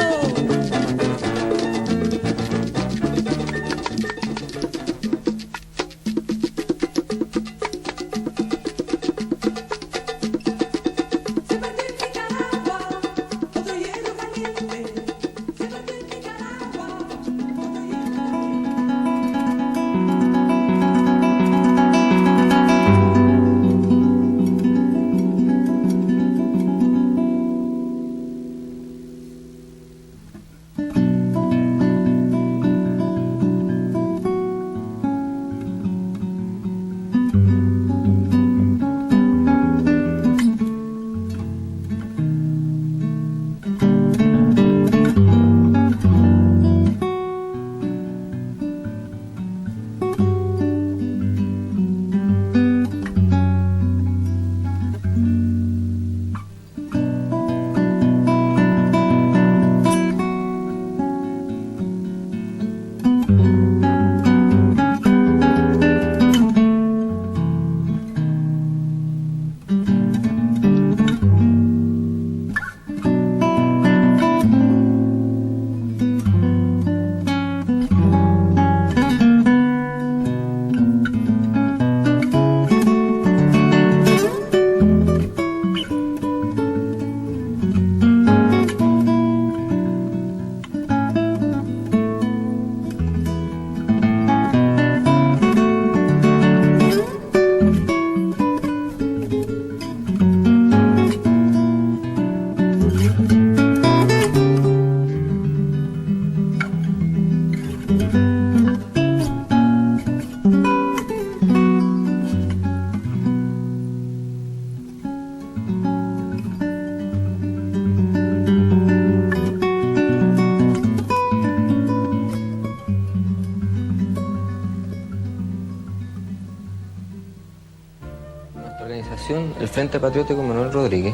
El Frente Patriótico Manuel Rodríguez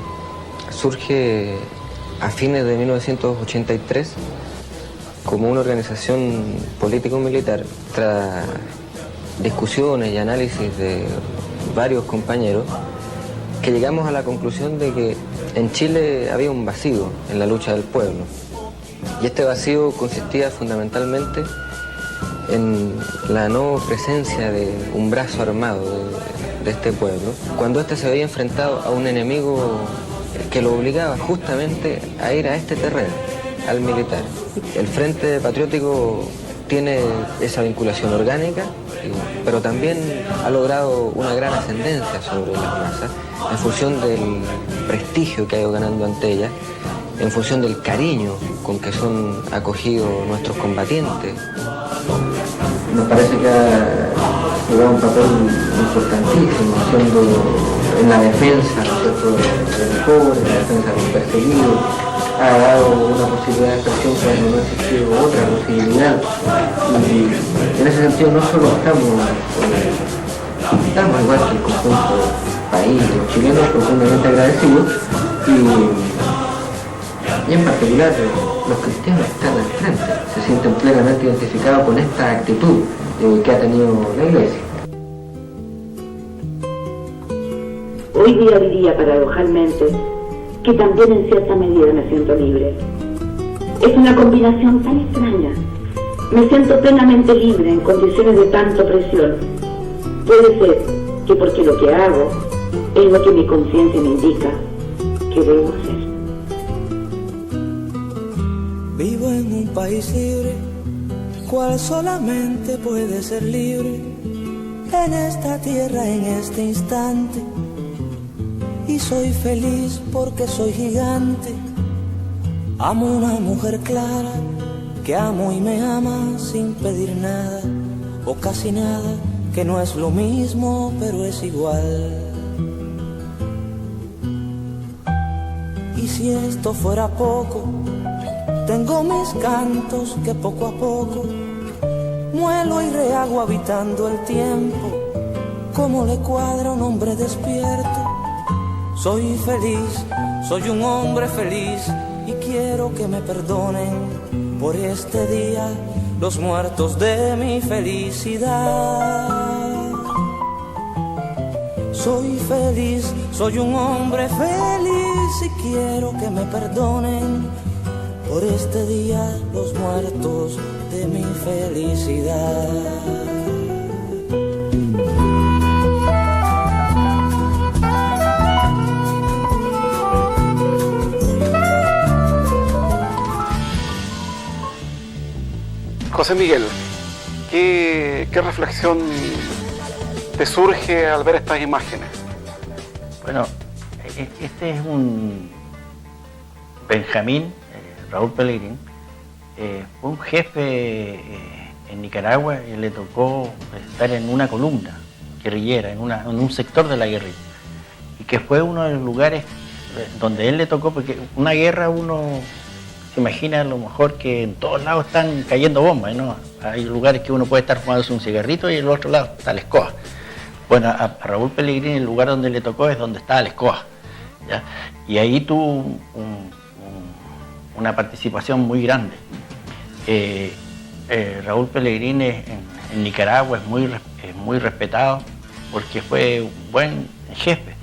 surge a fines de 1983 como una organización político-militar tras discusiones y análisis de varios compañeros que llegamos a la conclusión de que en Chile había un vacío en la lucha del pueblo y este vacío consistía fundamentalmente en la no presencia de un brazo armado de este pueblo, cuando este se veía enfrentado a un enemigo que lo obligaba justamente a ir a este terreno, al militar. El Frente Patriótico tiene esa vinculación orgánica, pero también ha logrado una gran ascendencia sobre las masas en función del prestigio que ha ido ganando ante ellas, en función del cariño con que son acogidos nuestros combatientes. Nos parece que ha jugado un papel importantísimo, siendo en la defensa, ¿no es cierto?, del pobre, en la defensa de los perseguidos. Ha dado una posibilidad de expresión cuando no ha existido otra posibilidad. Y en ese sentido no solo estamos igual que el conjunto del país, los chilenos, profundamente agradecidos, y en particular los cristianos están al frente, se sienten plenamente identificados con esta actitud que ha tenido la Iglesia. Hoy día diría paradojalmente que también en cierta medida me siento libre. Es una combinación tan extraña. Me siento plenamente libre en condiciones de tanta opresión. Puede ser que porque lo que hago es lo que mi conciencia me indica que debo hacer. Vivo en un país libre, cual solamente puede ser libre en esta tierra, en este instante. Y soy feliz porque soy gigante. Amo una mujer clara que amo y me ama sin pedir nada o casi nada, que no es lo mismo pero es igual. Y si esto fuera poco, tengo mis cantos que poco a poco muelo y rehago habitando el tiempo, como le cuadra a un hombre despierto. Soy feliz, soy un hombre feliz y quiero que me perdonen por este día los muertos de mi felicidad. Soy feliz, soy un hombre feliz y quiero que me perdonen por este día los muertos de mi felicidad. José Miguel, ¿qué reflexión te surge al ver estas imágenes? Bueno, este es un Benjamín, Raúl Pellegrín, fue un jefe en Nicaragua y le tocó estar en una columna guerrillera, en un sector de la guerrilla, y que fue uno de los lugares donde él le tocó, porque una guerra uno se imagina a lo mejor que en todos lados están cayendo bombas, ¿no? Hay lugares que uno puede estar fumándose un cigarrito y en el otro lado está la escoba. Bueno, a Raúl Pellegrín el lugar donde le tocó es donde estaba la escoba, ¿ya? Y ahí tuvo una participación muy grande. Raúl Pellegrín en Nicaragua es muy respetado porque fue un buen jefe.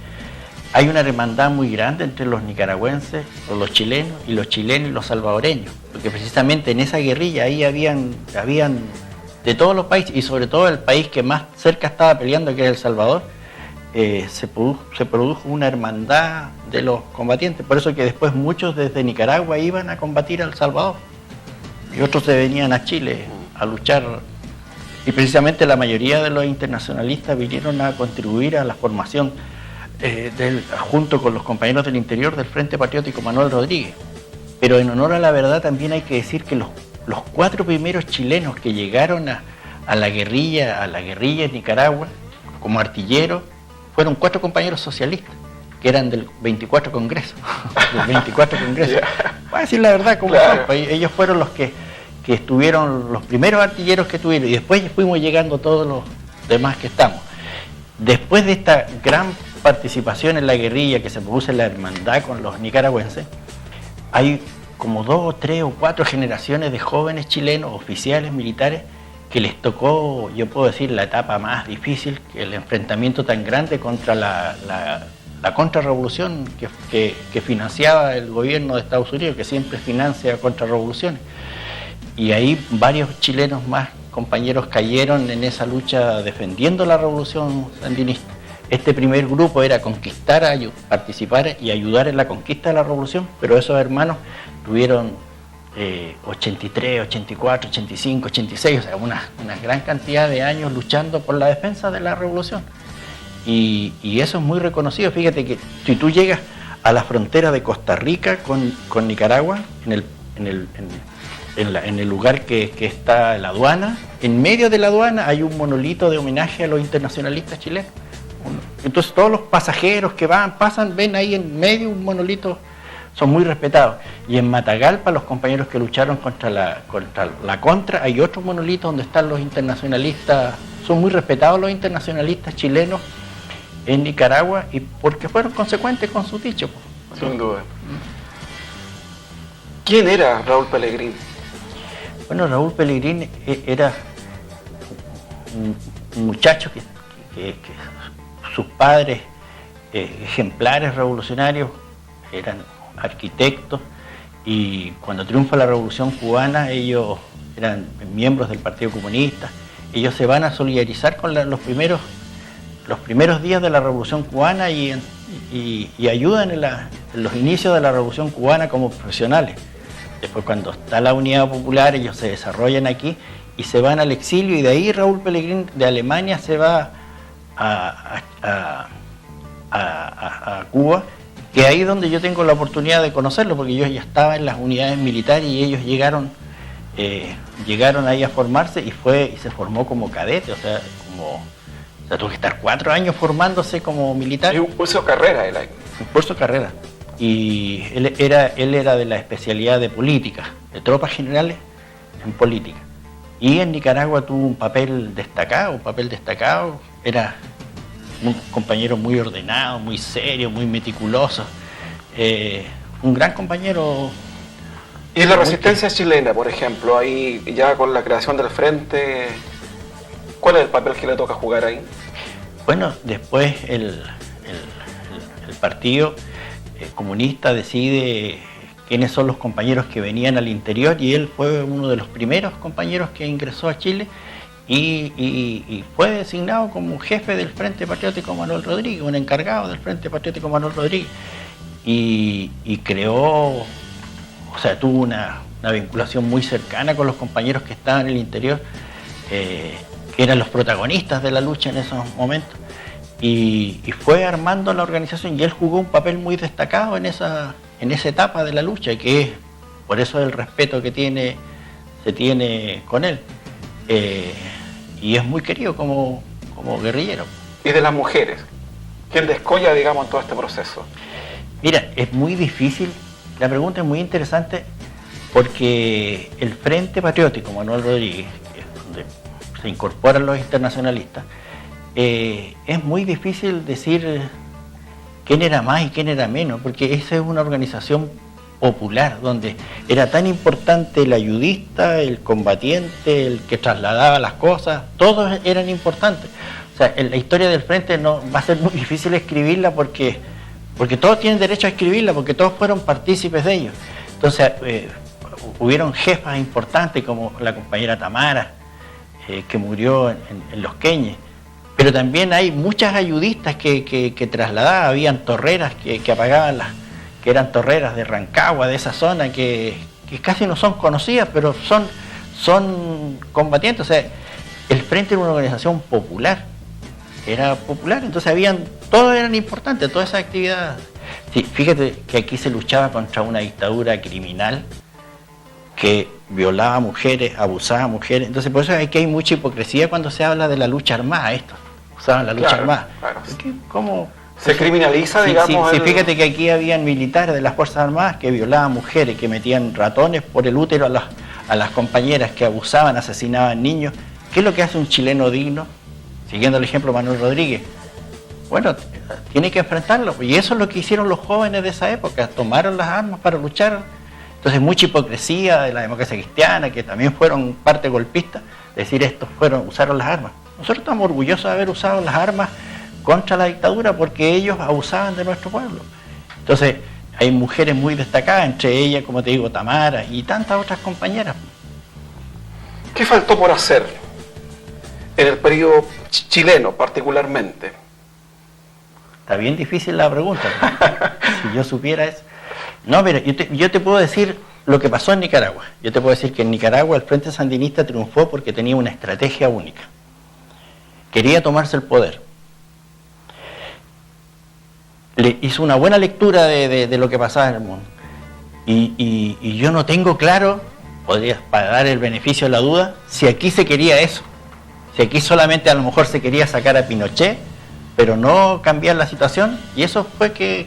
Hay una hermandad muy grande entre los nicaragüenses, o los chilenos y los salvadoreños, porque precisamente en esa guerrilla ahí habían de todos los países, y sobre todo el país que más cerca estaba peleando, que era El Salvador. Se produjo una hermandad de los combatientes, por eso que después muchos desde Nicaragua iban a combatir a El Salvador y otros se venían a Chile a luchar, y precisamente la mayoría de los internacionalistas vinieron a contribuir a la formación junto con los compañeros del interior del Frente Patriótico Manuel Rodríguez. Pero en honor a la verdad también hay que decir que los 4 primeros chilenos que llegaron a la guerrilla en Nicaragua como artilleros fueron 4 compañeros socialistas que eran del 24 Congreso. Del 24 Congreso. Voy a decir la verdad como claro. Ellos fueron los que estuvieron los primeros artilleros que tuvieron, y después fuimos llegando todos los demás que estamos. Después de esta gran participación en la guerrilla que se produce en la hermandad con los nicaragüenses, hay como 2, 3 o 4 generaciones de jóvenes chilenos, oficiales, militares, que les tocó, yo puedo decir, la etapa más difícil, que el enfrentamiento tan grande contra la contrarrevolución que financiaba el gobierno de Estados Unidos, que siempre financia contrarrevoluciones. Y ahí varios chilenos más, compañeros, cayeron en esa lucha defendiendo la revolución sandinista. Este primer grupo era conquistar, participar y ayudar en la conquista de la revolución, pero esos hermanos tuvieron 83, 84, 85, 86, o sea, una gran cantidad de años luchando por la defensa de la revolución. Y eso es muy reconocido. Fíjate que si tú llegas a la frontera de Costa Rica con Nicaragua, en el lugar que está la aduana, en medio de la aduana hay un monolito de homenaje a los internacionalistas chilenos. Entonces todos los pasajeros que pasan, ven ahí en medio un monolito, son muy respetados. Y en Matagalpa, los compañeros que lucharon contra la contra, hay otro monolito donde están los internacionalistas, son muy respetados los internacionalistas chilenos en Nicaragua, y porque fueron consecuentes con su dicho. Sin duda. ¿Quién era Raúl Pelegrín? Bueno, Raúl Pelegrín era un muchacho que sus padres, ejemplares revolucionarios, eran arquitectos, y cuando triunfa la Revolución Cubana, ellos eran miembros del Partido Comunista. Ellos se van a solidarizar con los primeros días de la Revolución Cubana y ayudan en los inicios de la Revolución Cubana como profesionales. Después, cuando está la Unidad Popular, ellos se desarrollan aquí y se van al exilio, y de ahí Raúl Pelegrín de Alemania se va a Cuba, que ahí es donde yo tengo la oportunidad de conocerlo, porque yo ya estaba en las unidades militares y ellos llegaron ahí a formarse, y se formó como cadete, o sea, tuvo que estar 4 años formándose como militar. Y un curso de carrera él ahí. Un curso de carrera. Y él era de la especialidad de política, de tropas generales en política. Y en Nicaragua tuvo un papel destacado, era un compañero muy ordenado, muy serio, muy meticuloso, un gran compañero. ¿Y la resistencia chilena, por ejemplo, ahí ya con la creación del frente, cuál es el papel que le toca jugar ahí? Bueno, después el partido comunista decide quiénes son los compañeros que venían al interior, y él fue uno de los primeros compañeros que ingresó a Chile, y fue designado como jefe del Frente Patriótico Manuel Rodríguez, un encargado del Frente Patriótico Manuel Rodríguez, y creó, o sea, tuvo una vinculación muy cercana con los compañeros que estaban en el interior, que eran los protagonistas de la lucha en esos momentos, y fue armando la organización, y él jugó un papel muy destacado en esa etapa de la lucha, que es por eso el respeto que se tiene con él. Y es muy querido como guerrillero. ¿Y de las mujeres? ¿Quién descolla, digamos, en todo este proceso? Mira, es muy difícil, la pregunta es muy interesante, porque el Frente Patriótico Manuel Rodríguez, que es donde se incorporan los internacionalistas, es muy difícil decir quién era más y quién era menos, porque esa es una organización popular, donde era tan importante el ayudista, el combatiente, el que trasladaba las cosas, todos eran importantes. O sea, en la historia del Frente no va a ser muy difícil escribirla, porque todos tienen derecho a escribirla, porque todos fueron partícipes de ello. Entonces, hubieron jefas importantes como la compañera Tamara, que murió en Los Queñes, pero también hay muchas ayudistas que trasladaban, habían torreras que apagaban que eran torreras de Rancagua, de esa zona, que casi no son conocidas, pero son combatientes. O sea, el Frente era una organización popular, entonces todos eran importantes, todas esas actividades. Sí, fíjate que aquí se luchaba contra una dictadura criminal que violaba mujeres, abusaba mujeres, entonces por eso aquí hay mucha hipocresía cuando se habla de la lucha armada, usaban la lucha armada. Claro. ¿Cómo se criminaliza, digamos? Sí, fíjate que aquí habían militares de las Fuerzas Armadas que violaban mujeres, que metían ratones por el útero a las compañeras, que abusaban, asesinaban niños. ¿Qué es lo que hace un chileno digno? Siguiendo el ejemplo de Manuel Rodríguez. Bueno, tiene que enfrentarlo, y eso es lo que hicieron los jóvenes de esa época, tomaron las armas para luchar. Entonces, mucha hipocresía de la democracia cristiana, que también fueron parte golpista, decir usaron las armas. Nosotros estamos orgullosos de haber usado las armas contra la dictadura, porque ellos abusaban de nuestro pueblo. Entonces, hay mujeres muy destacadas, entre ellas, como te digo, Tamara y tantas otras compañeras. ¿Qué faltó por hacer en el periodo chileno particularmente? Está bien difícil la pregunta, si yo supiera eso. No, mira, yo te puedo decir lo que pasó en Nicaragua. Yo te puedo decir que en Nicaragua el Frente Sandinista triunfó porque tenía una estrategia única. Quería tomarse el poder. Le hizo una buena lectura de lo que pasaba en el mundo. Y yo no tengo claro, para dar el beneficio de la duda, si aquí se quería eso. Si aquí solamente a lo mejor se quería sacar a Pinochet, pero no cambiar la situación, y eso fue que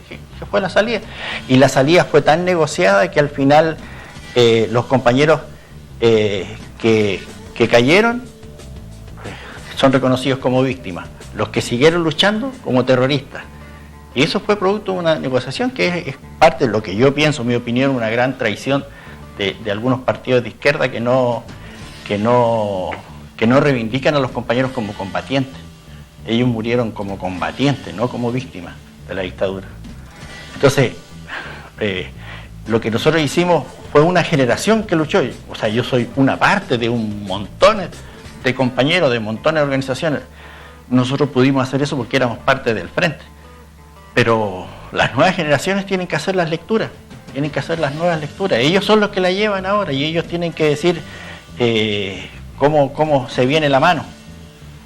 fue la salida. Y la salida fue tan negociada que al final los compañeros que cayeron son reconocidos como víctimas, los que siguieron luchando como terroristas. Y eso fue producto de una negociación que es parte de lo que yo pienso, en mi opinión, una gran traición de algunos partidos de izquierda que no reivindican a los compañeros como combatientes. Ellos murieron como combatientes, no como víctimas de la dictadura. Entonces, lo que nosotros hicimos fue una generación que luchó. O sea, yo soy una parte de un montón de compañeros, de montones de organizaciones. Nosotros pudimos hacer eso porque éramos parte del frente. Pero las nuevas generaciones tienen que hacer las lecturas, tienen que hacer las nuevas lecturas. Ellos son los que la llevan ahora y ellos tienen que decir cómo se viene la mano.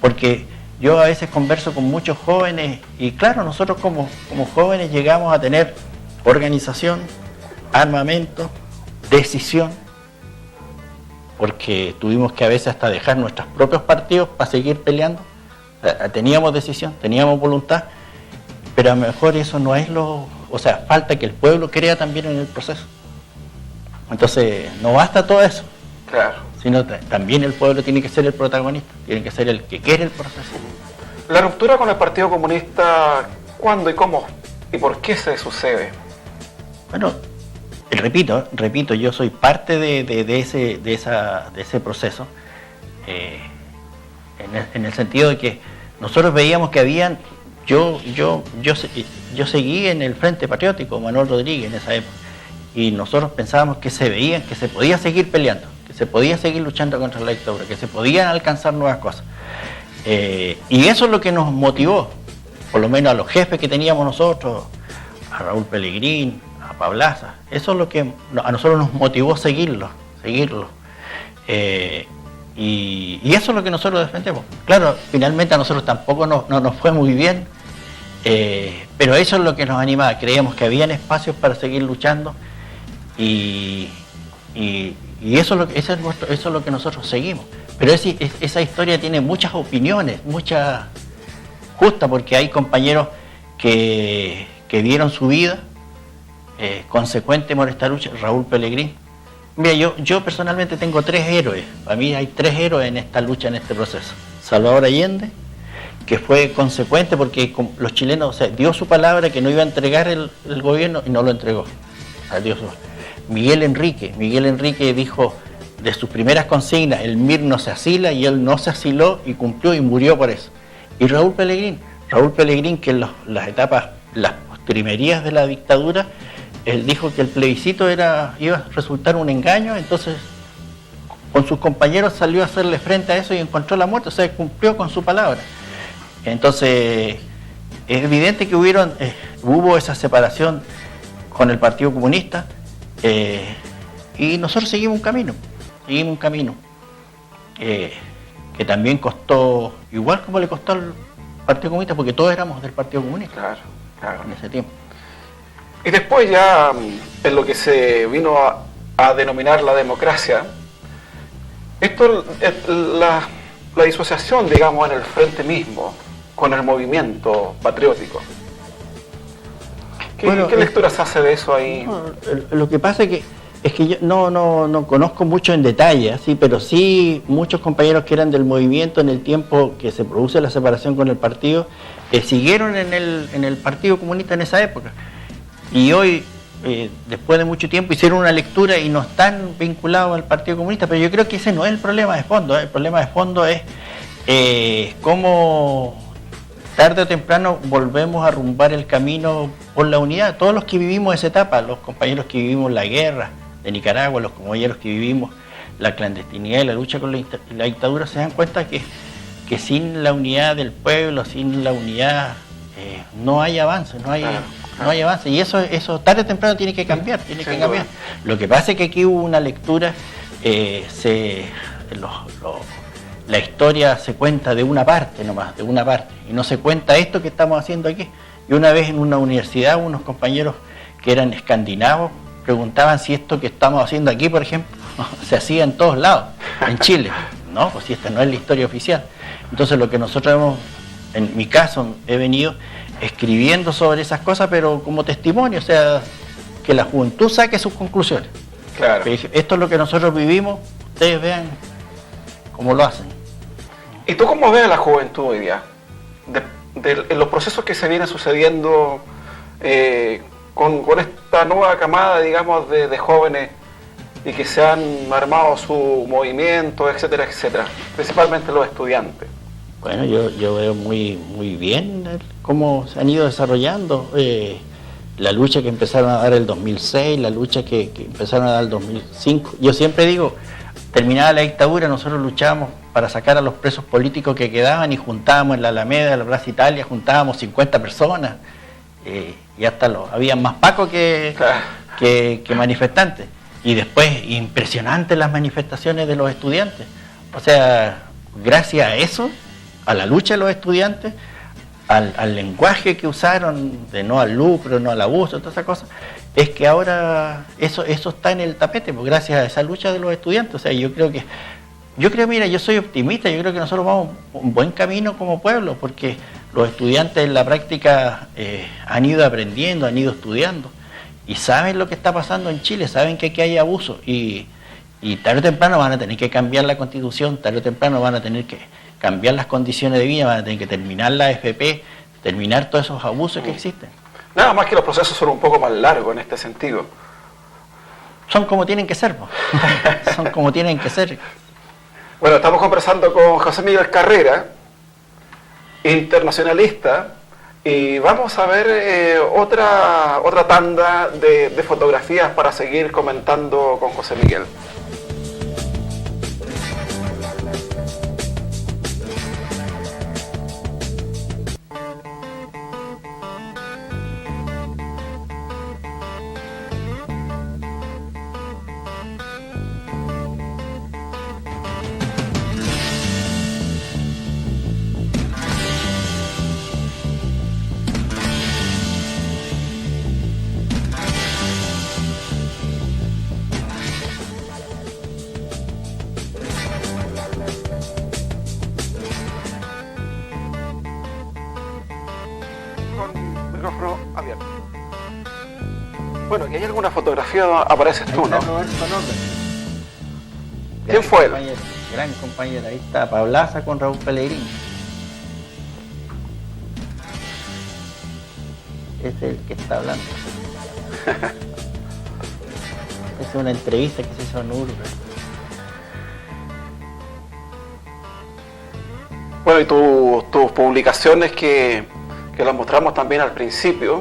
Porque yo a veces converso con muchos jóvenes y claro, nosotros como jóvenes llegamos a tener organización, armamento, decisión, porque tuvimos que a veces hasta dejar nuestros propios partidos para seguir peleando. Teníamos decisión, teníamos voluntad, pero a lo mejor eso no es o sea, falta que el pueblo crea también en el proceso. Entonces, no basta todo eso. Claro. Sino también el pueblo tiene que ser el protagonista, tiene que ser el que quiere el proceso. La ruptura con el Partido Comunista, ¿cuándo y cómo y por qué se sucede? Bueno, repito, yo soy parte de ese proceso, en el sentido de que nosotros veíamos que habían, yo seguí en el Frente Patriótico, Manuel Rodríguez en esa época, y nosotros pensábamos que se podía seguir peleando, que se podía seguir luchando contra la dictadura, que se podían alcanzar nuevas cosas. Y eso es lo que nos motivó, por lo menos a los jefes que teníamos nosotros, a Raúl Pellegrín, a Pablaza. Eso es lo que a nosotros nos motivó seguirlo. Y eso es lo que nosotros defendemos. Claro, finalmente a nosotros tampoco nos fue muy bien, pero eso es lo que nos animaba. Creíamos que habían espacios para seguir luchando y eso es lo que nosotros seguimos. Pero esa historia tiene muchas opiniones, muchas justas, porque hay compañeros que dieron su vida consecuente por esta lucha. Raúl Pellegrín. Mira, yo personalmente tengo 3 héroes. Para mí hay 3 héroes en esta lucha, en este proceso. Salvador Allende, que fue consecuente porque los chilenos, o sea, dio su palabra que no iba a entregar el gobierno y no lo entregó. O sea, Miguel Enrique dijo de sus primeras consignas, el MIR no se asila, y él no se asiló y cumplió y murió por eso. Y Raúl Pellegrín, que en las etapas, las postrimerías de la dictadura, él dijo que el plebiscito iba a resultar un engaño, entonces con sus compañeros salió a hacerle frente a eso y encontró la muerte, o sea, cumplió con su palabra. Entonces, es evidente que hubo esa separación con el Partido Comunista, y nosotros seguimos un camino que también costó, igual como le costó al Partido Comunista, porque todos éramos del Partido Comunista. Claro. En ese tiempo. Y después ya en lo que se vino a denominar la democracia, esto la disociación, digamos, en el frente mismo, con el movimiento patriótico. ¿Qué lectura se hace de eso ahí? Lo que pasa es que yo no conozco mucho en detalle, ¿sí? Pero sí muchos compañeros que eran del movimiento en el tiempo que se produce la separación con el partido, siguieron en el Partido Comunista en esa época. Y hoy, después de mucho tiempo, hicieron una lectura y no están vinculados al Partido Comunista, pero yo creo que ese no es el problema de fondo. El problema de fondo es cómo tarde o temprano volvemos a arrumbar el camino por la unidad. Todos los que vivimos esa etapa, los compañeros que vivimos la guerra de Nicaragua, los compañeros que vivimos la clandestinidad y la lucha con la dictadura, se dan cuenta que sin la unidad del pueblo, sin la unidad, no hay avance, no hay no hay avance. Y eso tarde o temprano tiene que cambiar, Lo que pasa es que aquí hubo una lectura, la historia se cuenta de una parte nomás, y no se cuenta esto que estamos haciendo aquí. Y una vez en una universidad, unos compañeros que eran escandinavos preguntaban si esto que estamos haciendo aquí, por ejemplo, se hacía en todos lados, en Chile. No, pues si esta no es la historia oficial. Entonces lo que nosotros hemos, en mi caso, he venido escribiendo sobre esas cosas, pero como testimonio, o sea, que la juventud saque sus conclusiones. Claro. Esto es lo que nosotros vivimos, ustedes vean cómo lo hacen. ¿Y tú cómo ves a la juventud hoy día? En los procesos que se vienen sucediendo con esta nueva camada, digamos, de jóvenes y que se han armado su movimiento, etcétera, etcétera, principalmente los estudiantes. Bueno, yo veo muy bien cómo se han ido desarrollando la lucha que empezaron a dar el 2006, la lucha que empezaron a dar el 2005. Yo siempre digo, terminada la dictadura, nosotros luchábamos para sacar a los presos políticos que quedaban y juntábamos en la Alameda, en la Plaza Italia, juntábamos 50 personas y hasta había más pacos que manifestantes. Y después, impresionantes las manifestaciones de los estudiantes. O sea, gracias a eso, a la lucha de los estudiantes, al lenguaje que usaron de no al lucro, no al abuso, todas esas cosas, es que ahora eso está en el tapete, pues gracias a esa lucha de los estudiantes. O sea, yo creo, mira, yo soy optimista, yo creo que nosotros vamos un buen camino como pueblo, porque los estudiantes en la práctica han ido aprendiendo, han ido estudiando, y saben lo que está pasando en Chile, saben que aquí hay abuso, y tarde o temprano van a tener que cambiar la Constitución, tarde o temprano van a tener que cambiar las condiciones de vida, van a tener que terminar la AFP, terminar todos esos abusos que existen. Nada más que los procesos son un poco más largos en este sentido. Son como tienen que ser, son como tienen que ser. Bueno, estamos conversando con José Miguel Carrera, internacionalista, y vamos a ver otra tanda de fotografías para seguir comentando con José Miguel. Micrófono abierto. Bueno, y hay alguna fotografía donde apareces tú, ¿no? ¿Quién fue él? Gran compañero, ahí está Pablaza con Raúl Pellegrini. Ese es el que está hablando. Es una entrevista que se hizo en Urbe. Bueno, y tus publicaciones que las mostramos también al principio.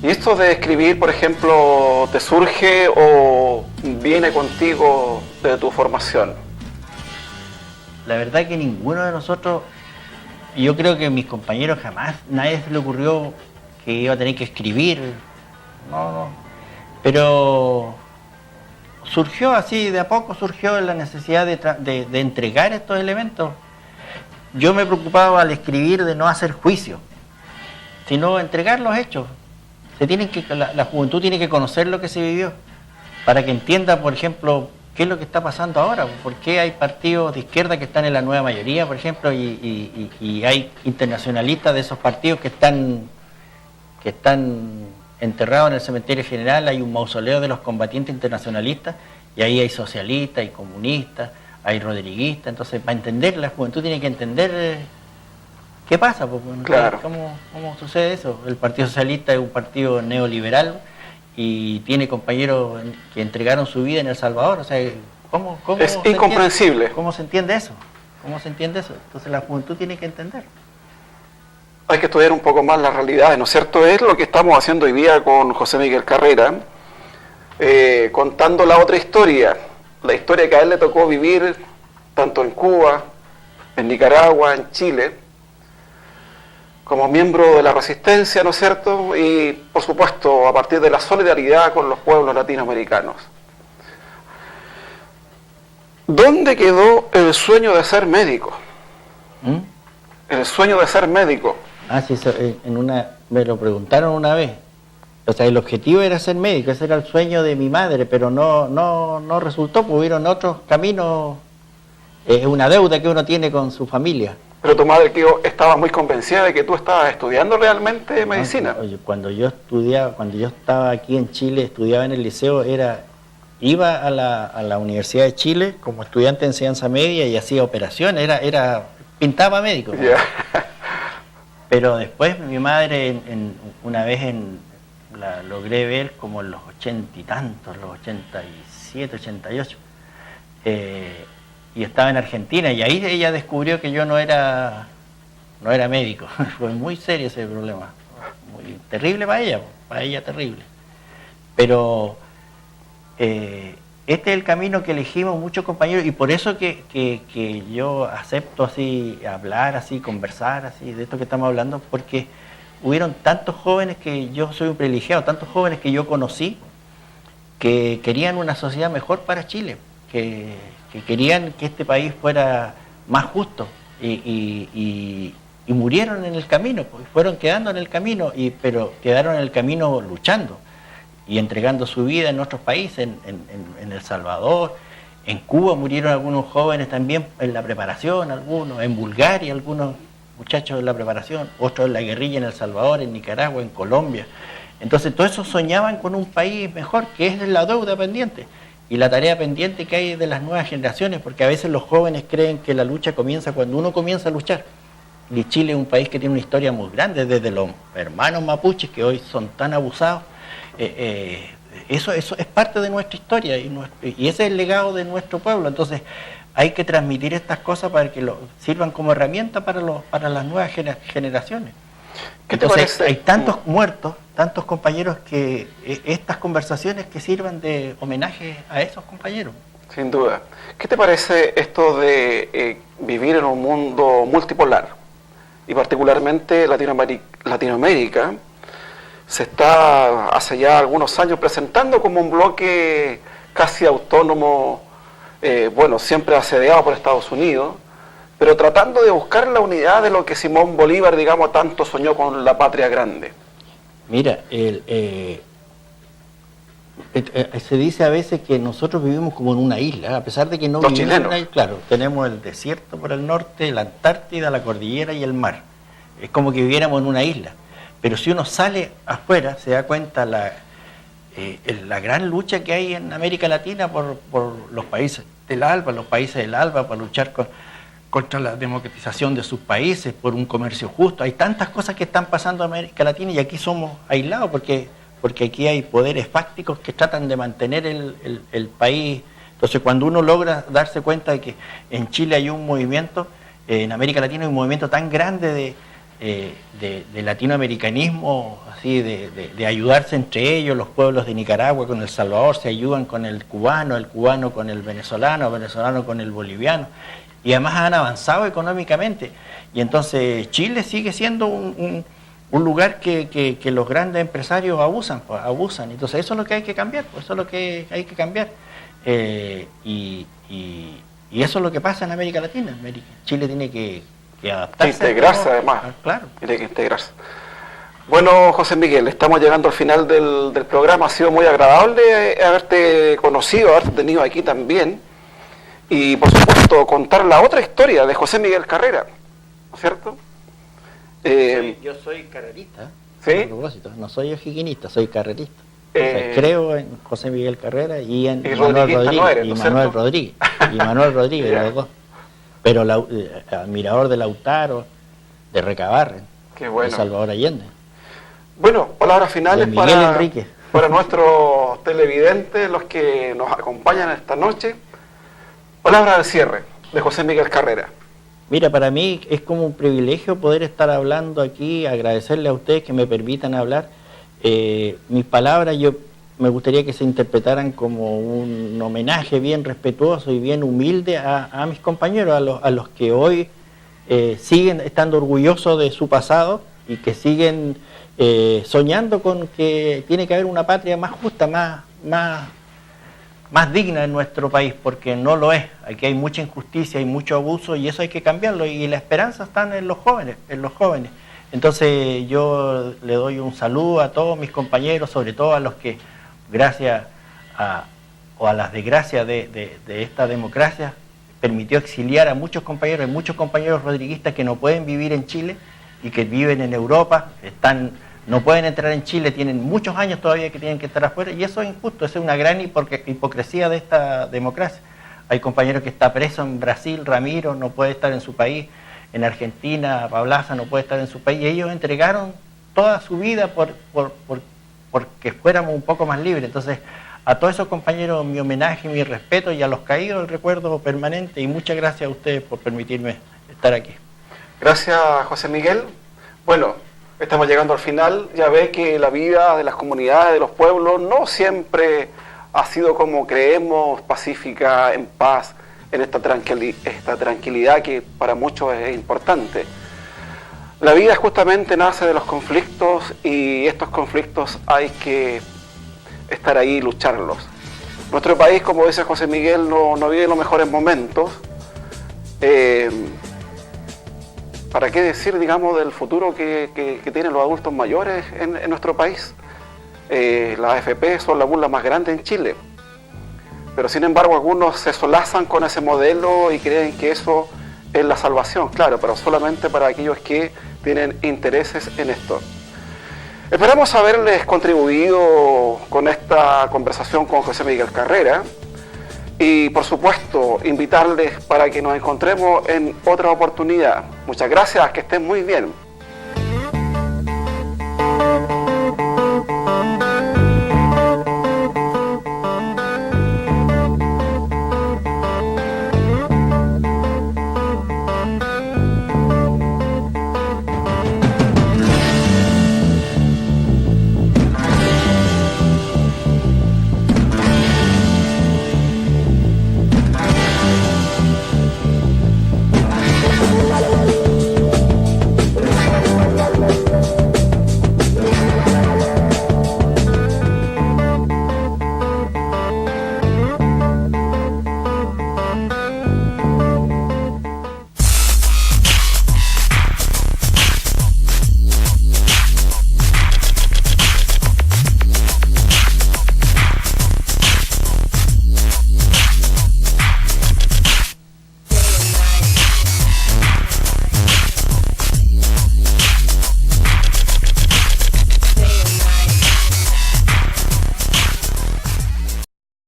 ¿Y esto de escribir, por ejemplo, te surge o viene contigo de tu formación? La verdad que ninguno de nosotros, yo creo que mis compañeros jamás, nadie se le ocurrió que iba a tener que escribir, no. Pero surgió así, de a poco surgió la necesidad de entregar estos elementos. Yo me preocupaba al escribir de no hacer juicio, sino entregar los hechos. La juventud tiene que conocer lo que se vivió, para que entienda, por ejemplo, qué es lo que está pasando ahora, por qué hay partidos de izquierda que están en la nueva mayoría, por ejemplo, y hay internacionalistas de esos partidos que están enterrados en el cementerio general. Hay un mausoleo de los combatientes internacionalistas, y ahí hay socialistas, hay comunistas, hay rodriguistas. Entonces, para entender, la juventud tiene que entender qué pasa, pues, claro. ¿Cómo sucede eso? El Partido Socialista es un partido neoliberal y tiene compañeros que entregaron su vida en El Salvador. O sea, ¿cómo es incomprensible. ¿Cómo se entiende eso? Entonces la juventud tiene que entender. Hay que estudiar un poco más las realidades, ¿no es cierto? Es lo que estamos haciendo hoy día con José Miguel Carrera, contando la otra historia, la historia que a él le tocó vivir tanto en Cuba, en Nicaragua, en Chile, como miembro de la resistencia, ¿no es cierto? Y, por supuesto, a partir de la solidaridad con los pueblos latinoamericanos. ¿Dónde quedó el sueño de ser médico? El sueño de ser médico. Ah, sí, me lo preguntaron una vez. O sea, el objetivo era ser médico, ese era el sueño de mi madre, pero no resultó, pues hubieron otros caminos, es una deuda que uno tiene con su familia. Pero tu madre estaba muy convencida de que tú estabas estudiando realmente medicina. Oye, cuando yo estaba aquí en Chile, estudiaba en el liceo, iba a la Universidad de Chile como estudiante de enseñanza media y hacía operaciones, pintaba médico. ¿No? Yeah. Pero después mi madre, una vez la logré ver como en los 80 y tantos, los 87, 88, y estaba en Argentina, y ahí ella descubrió que yo no era médico. Fue muy serio ese problema, muy terrible para ella terrible. Pero este es el camino que elegimos muchos compañeros, y por eso que yo acepto así hablar, así conversar, así de esto que estamos hablando, porque hubieron tantos jóvenes que yo soy un privilegiado, tantos jóvenes que yo conocí que querían una sociedad mejor para Chile, que querían que este país fuera más justo y murieron en el camino, pues, fueron quedando en el camino, pero quedaron en el camino luchando y entregando su vida en otros países, en El Salvador, en Cuba murieron algunos jóvenes también en la preparación, algunos, en Bulgaria algunos muchachos en la preparación, otros en la guerrilla en El Salvador, en Nicaragua, en Colombia. Entonces todos esos soñaban con un país mejor, que es la deuda pendiente y la tarea pendiente que hay de las nuevas generaciones, porque a veces los jóvenes creen que la lucha comienza cuando uno comienza a luchar. Y Chile es un país que tiene una historia muy grande, desde los hermanos mapuches que hoy son tan abusados. Eso es parte de nuestra historia y ese es el legado de nuestro pueblo. Entonces hay que transmitir estas cosas para que sirvan como herramienta para las nuevas generaciones. Entonces hay tantos muertos, tantos compañeros, que estas conversaciones que sirvan de homenaje a esos compañeros. Sin duda. ¿Qué te parece esto de vivir en un mundo multipolar? Y particularmente Latinoamérica se está hace ya algunos años presentando como un bloque casi autónomo, siempre asediado por Estados Unidos, pero tratando de buscar la unidad de lo que Simón Bolívar, digamos, tanto soñó con la patria grande. Mira, se dice a veces que nosotros vivimos como en una isla, a pesar de que no vivimos en una isla. Claro, tenemos el desierto por el norte, la Antártida, la cordillera y el mar. Es como que viviéramos en una isla. Pero si uno sale afuera, se da cuenta la gran lucha que hay en América Latina por los países del ALBA, para luchar contra la democratización de sus países, por un comercio justo. Hay tantas cosas que están pasando en América Latina y aquí somos aislados porque aquí hay poderes fácticos que tratan de mantener el país. Entonces, cuando uno logra darse cuenta de que en Chile hay un movimiento, en América Latina hay un movimiento tan grande de latinoamericanismo, así de ayudarse entre ellos, los pueblos de Nicaragua con El Salvador se ayudan con el cubano con el venezolano con el boliviano, y además han avanzado económicamente, y entonces Chile sigue siendo un lugar que los grandes empresarios abusan, entonces eso es lo que hay que cambiar, y eso es lo que pasa en América Latina. Chile tiene que adaptarse. Integrarse además. Claro. Tiene que integrarse. Bueno, José Miguel, estamos llegando al final del programa. Ha sido muy agradable haberte conocido, haberte tenido aquí también. Y por supuesto, contar la otra historia de José Miguel Carrera, ¿no es cierto? Yo soy carrerista. ¿Sí? A propósito, no soy ojiquinista, soy carrerista. O sea, creo en José Miguel Carrera y en Manuel Rodríguez. Manuel Rodríguez, yeah. Los dos. Pero admirador de Lautaro, de Recabarren, bueno. De Salvador Allende. Bueno, palabras finales para nuestros televidentes, los que nos acompañan esta noche. Palabras de cierre de José Miguel Carrera. Mira, para mí es como un privilegio poder estar hablando aquí, agradecerle a ustedes que me permitan hablar. Mis palabras me gustaría que se interpretaran como un homenaje bien respetuoso y bien humilde a mis compañeros, a los que hoy siguen estando orgullosos de su pasado y que siguen soñando con que tiene que haber una patria más justa, más digna en nuestro país, porque no lo es. Aquí hay mucha injusticia, hay mucho abuso y eso hay que cambiarlo, y la esperanza está en los jóvenes, Entonces yo le doy un saludo a todos mis compañeros, sobre todo a los que, gracias a las desgracias de esta democracia, permitió exiliar a muchos compañeros. Hay muchos compañeros rodriguistas que no pueden vivir en Chile y que viven en Europa, no pueden entrar en Chile, tienen muchos años todavía que tienen que estar afuera, y eso es injusto, eso es una gran hipocresía de esta democracia. Hay compañeros que está preso en Brasil, Ramiro no puede estar en su país, en Argentina, Pablaza no puede estar en su país, y ellos entregaron toda su vida porque fuéramos un poco más libres. Entonces, a todos esos compañeros mi homenaje, mi respeto, y a los caídos el recuerdo permanente, y muchas gracias a ustedes por permitirme estar aquí. Gracias, José Miguel. Bueno, estamos llegando al final. Ya ve que la vida de las comunidades, de los pueblos, no siempre ha sido como creemos, pacífica, en paz, en esta tranquilidad que para muchos es importante. La vida justamente nace de los conflictos, y estos conflictos hay que estar ahí y lucharlos. Nuestro país, como dice José Miguel, no vive los mejores momentos. ¿Para qué decir, digamos, del futuro que tienen los adultos mayores en nuestro país? Las AFP son la burla más grande en Chile, pero sin embargo algunos se solazan con ese modelo y creen que eso es la salvación, claro, pero solamente para aquellos que tienen intereses en esto. Esperamos haberles contribuido con esta conversación con José Miguel Carrera, y por supuesto invitarles para que nos encontremos en otra oportunidad. Muchas gracias, que estén muy bien.